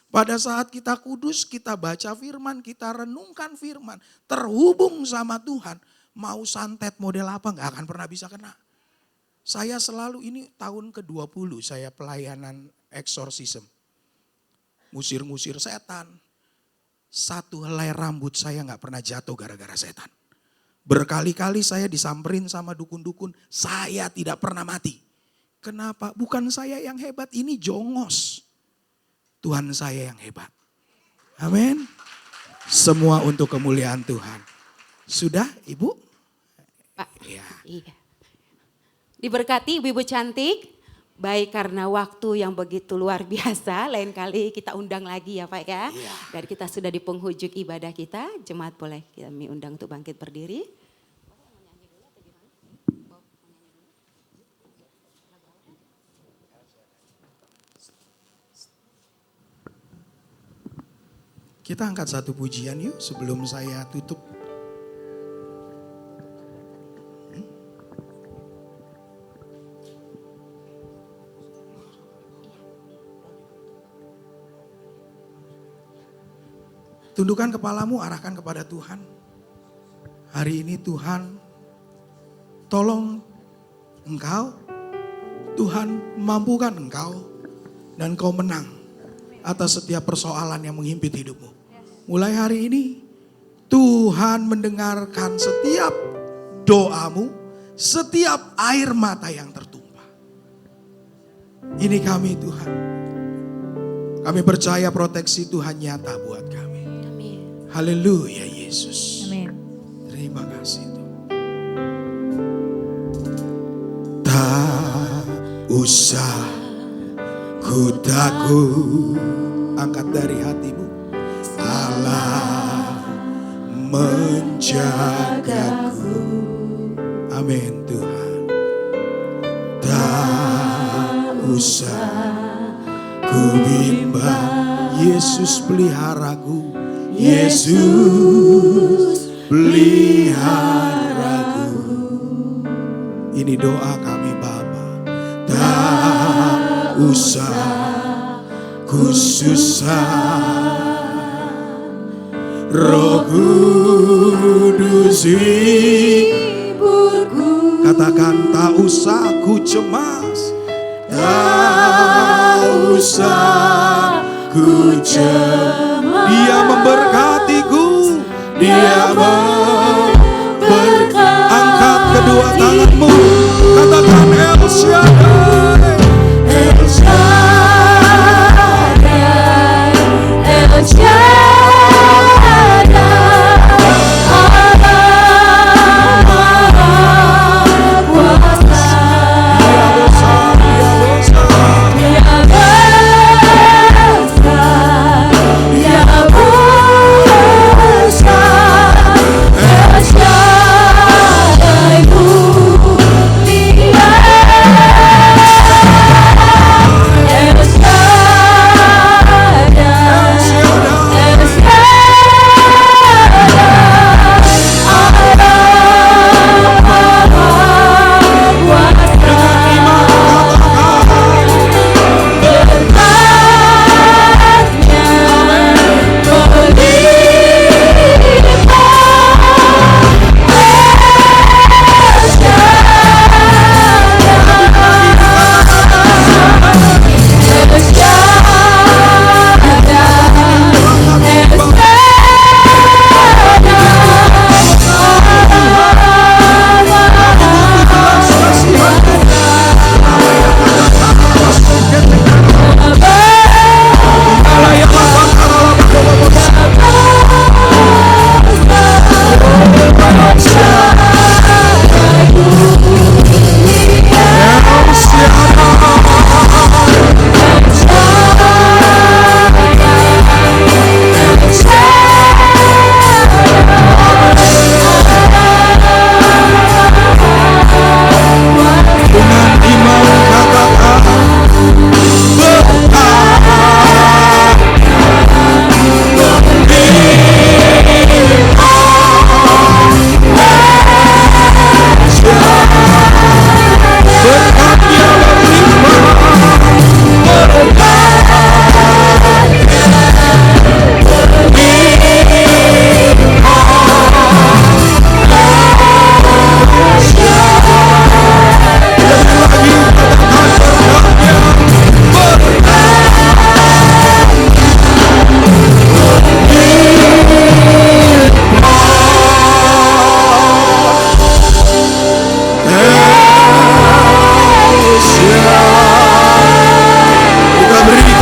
Pada saat kita kudus, kita baca firman, kita renungkan firman, terhubung sama Tuhan, mau santet model apa gak akan pernah bisa kena. Saya selalu, ini tahun ke-20 saya pelayanan eksorsisme. Ngusir-ngusir setan. Satu helai rambut saya gak pernah jatuh gara-gara setan. Berkali-kali saya disamperin sama dukun-dukun, saya tidak pernah mati. Kenapa? Bukan saya yang hebat, ini jongos. Tuhan saya yang hebat. Amin. Semua untuk kemuliaan Tuhan. Sudah Ibu? Pak, Ya. iya. Diberkati ibu-ibu cantik. Baik karena waktu yang begitu luar biasa. Lain kali kita undang lagi ya Pak ya. Iya. Dan kita sudah di penghujung ibadah kita. Jemaat boleh kami undang untuk bangkit berdiri. Kita angkat satu pujian yuk sebelum saya tutup. Tundukkan kepalamu, arahkan kepada Tuhan. Hari ini Tuhan, tolong engkau, Tuhan mampukan engkau, dan kau menang atas setiap persoalan yang menghimpit hidupmu. Mulai hari ini, Tuhan mendengarkan setiap doamu, setiap air mata yang tertumpah. Ini kami Tuhan. Kami percaya proteksi Tuhan nyata buat kami. Haleluya Yesus. Amin. Terima kasih Tuhan. Tak usah ku takut, angkat dari hatimu. Allah menjagaku. Amin Tuhan. Tak usah ku bimbang, Yesus peliharaku. Yesus peliharaku. Ini doa kami Bapa. Tak usah ku susah, Roh Kudus hiburku. Katakan tak usah ku cemas, tak usah ku cemas. Dia memberkatiku, dia memberkati. Angkat kedua tanganmu, katakan El Shaddai, El Shaddai, El Shaddai,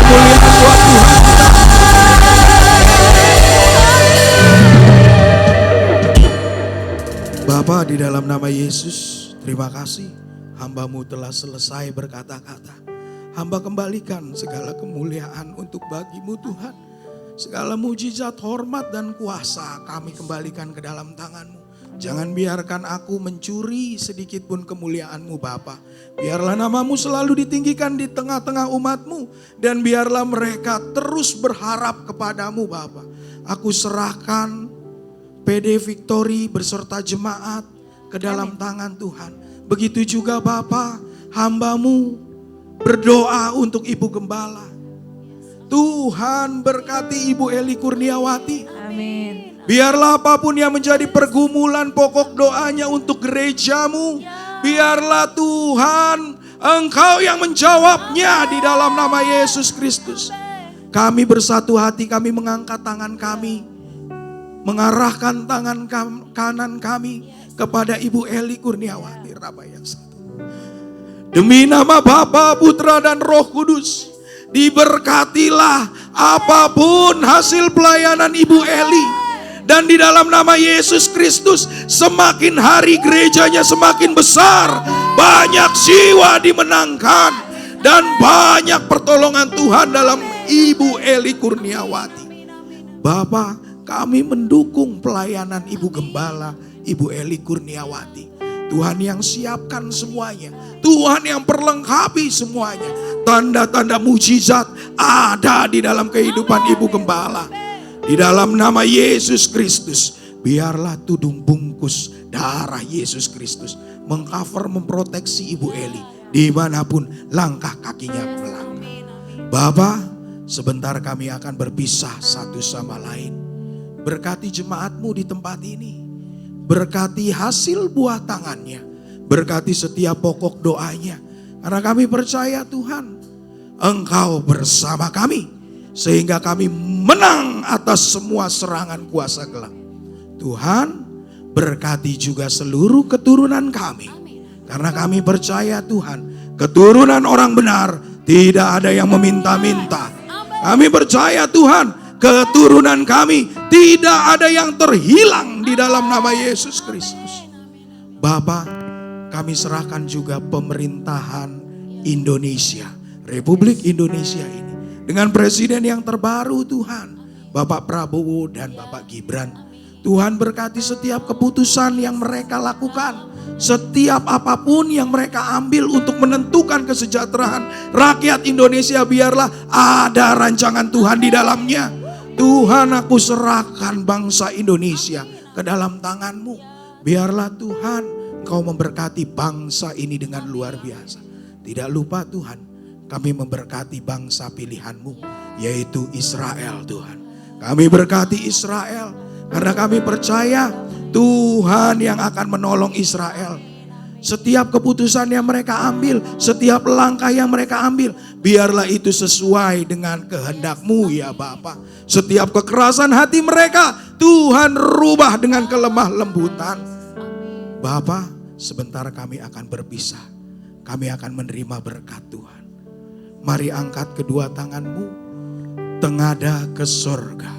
Allah kuasa. Bapa, di dalam nama Yesus, terima kasih hamba-Mu telah selesai berkata-kata. Hamba kembalikan segala kemuliaan untuk bagi-Mu Tuhan. Segala mujizat, hormat dan kuasa kami kembalikan ke dalam tangan-Mu. Jangan biarkan aku mencuri sedikit pun kemuliaan-Mu Bapa. Biarlah nama-Mu selalu ditinggikan di tengah-tengah umat-Mu. Dan biarlah mereka terus berharap kepadamu Bapa. aku serahkan PD Victory beserta jemaat ke dalam tangan Tuhan. Begitu juga Bapa, hamba-Mu berdoa untuk Ibu Gembala. Tuhan berkati Ibu Eli Kurniawati. Amin. Biarlah apapun yang menjadi pergumulan pokok doanya untuk gereja-Mu, biarlah Tuhan Engkau yang menjawabnya di dalam nama Yesus Kristus. Kami bersatu hati, kami mengangkat tangan kami, mengarahkan tangan kanan kami kepada Ibu Eli Kurniawati. Demi nama Bapa, Putra dan Roh Kudus, diberkatilah apapun hasil pelayanan Ibu Eli. Dan di dalam nama Yesus Kristus, semakin hari gerejanya semakin besar, banyak jiwa dimenangkan, dan banyak pertolongan Tuhan dalam Ibu Eli Kurniawati. Bapa, kami mendukung pelayanan Ibu Gembala, Ibu Eli Kurniawati. Tuhan yang siapkan semuanya, Tuhan yang perlengkapi semuanya. Tanda-tanda mujizat ada di dalam kehidupan Ibu Gembala. Di dalam nama Yesus Kristus, biarlah tudung bungkus darah Yesus Kristus mengcover, memproteksi Ibu Eli dimanapun langkah kakinya melangkah. Bapa, sebentar kami akan berpisah satu sama lain. Berkati jemaat-Mu di tempat ini. Berkati hasil buah tangannya. Berkati setiap pokok doanya. Karena kami percaya Tuhan, Engkau bersama kami. Sehingga kami menang atas semua serangan kuasa gelap. Tuhan, berkati juga seluruh keturunan kami. Karena kami percaya Tuhan, keturunan orang benar tidak ada yang meminta-minta. Kami percaya Tuhan, keturunan kami tidak ada yang terhilang di dalam nama Yesus Kristus. Bapa, kami serahkan juga pemerintahan Indonesia, Republik Indonesia ini. Dengan presiden yang terbaru Tuhan, Bapak Prabowo dan Bapak Gibran. Tuhan berkati setiap keputusan yang mereka lakukan. Setiap apapun yang mereka ambil untuk menentukan kesejahteraan rakyat Indonesia, biarlah ada rancangan Tuhan di dalamnya. Tuhan, aku serahkan bangsa Indonesia ke dalam tangan-Mu. Biarlah Tuhan, Engkau memberkati bangsa ini dengan luar biasa. Tidak lupa Tuhan, kami memberkati bangsa pilihan-Mu, yaitu Israel Tuhan. Kami berkati Israel, karena kami percaya Tuhan yang akan menolong Israel. Setiap keputusan yang mereka ambil, setiap langkah yang mereka ambil, biarlah itu sesuai dengan kehendak-Mu ya Bapa. Setiap kekerasan hati mereka, Tuhan rubah dengan kelemah lembutan. Bapa, sebentar kami akan berpisah. Kami akan menerima berkat Tuhan. Mari angkat kedua tangan-Mu, tengada ke sorga.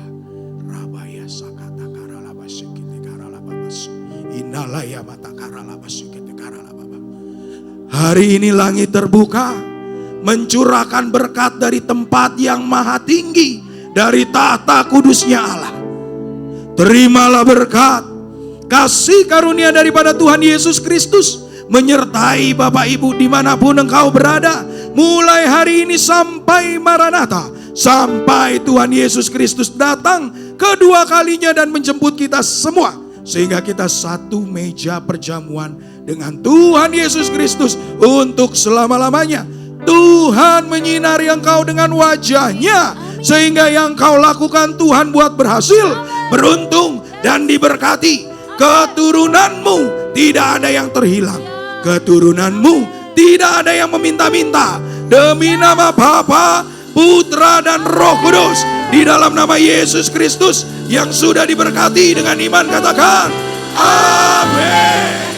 Rabaya sakata karalabasikiti karalababas. Inalaya mata karalabasikiti karalababas. Hari ini langit terbuka, mencurahkan berkat dari tempat yang maha tinggi, dari tahta kudusnya Allah. Terimalah berkat, kasih karunia daripada Tuhan Yesus Kristus menyertai Bapak Ibu dimanapun engkau berada. Mulai hari ini sampai Maranatha, sampai Tuhan Yesus Kristus datang kedua kalinya dan menjemput kita semua. Sehingga kita satu meja perjamuan dengan Tuhan Yesus Kristus untuk selama-lamanya. Tuhan menyinari engkau dengan wajahnya, sehingga yang kau lakukan Tuhan buat berhasil, beruntung dan diberkati. Keturunanmu tidak ada yang terhilang. Keturunanmu tidak ada yang meminta-minta. Demi nama Bapa, Putra dan Roh Kudus, di dalam nama Yesus Kristus yang sudah diberkati dengan iman, katakan amin.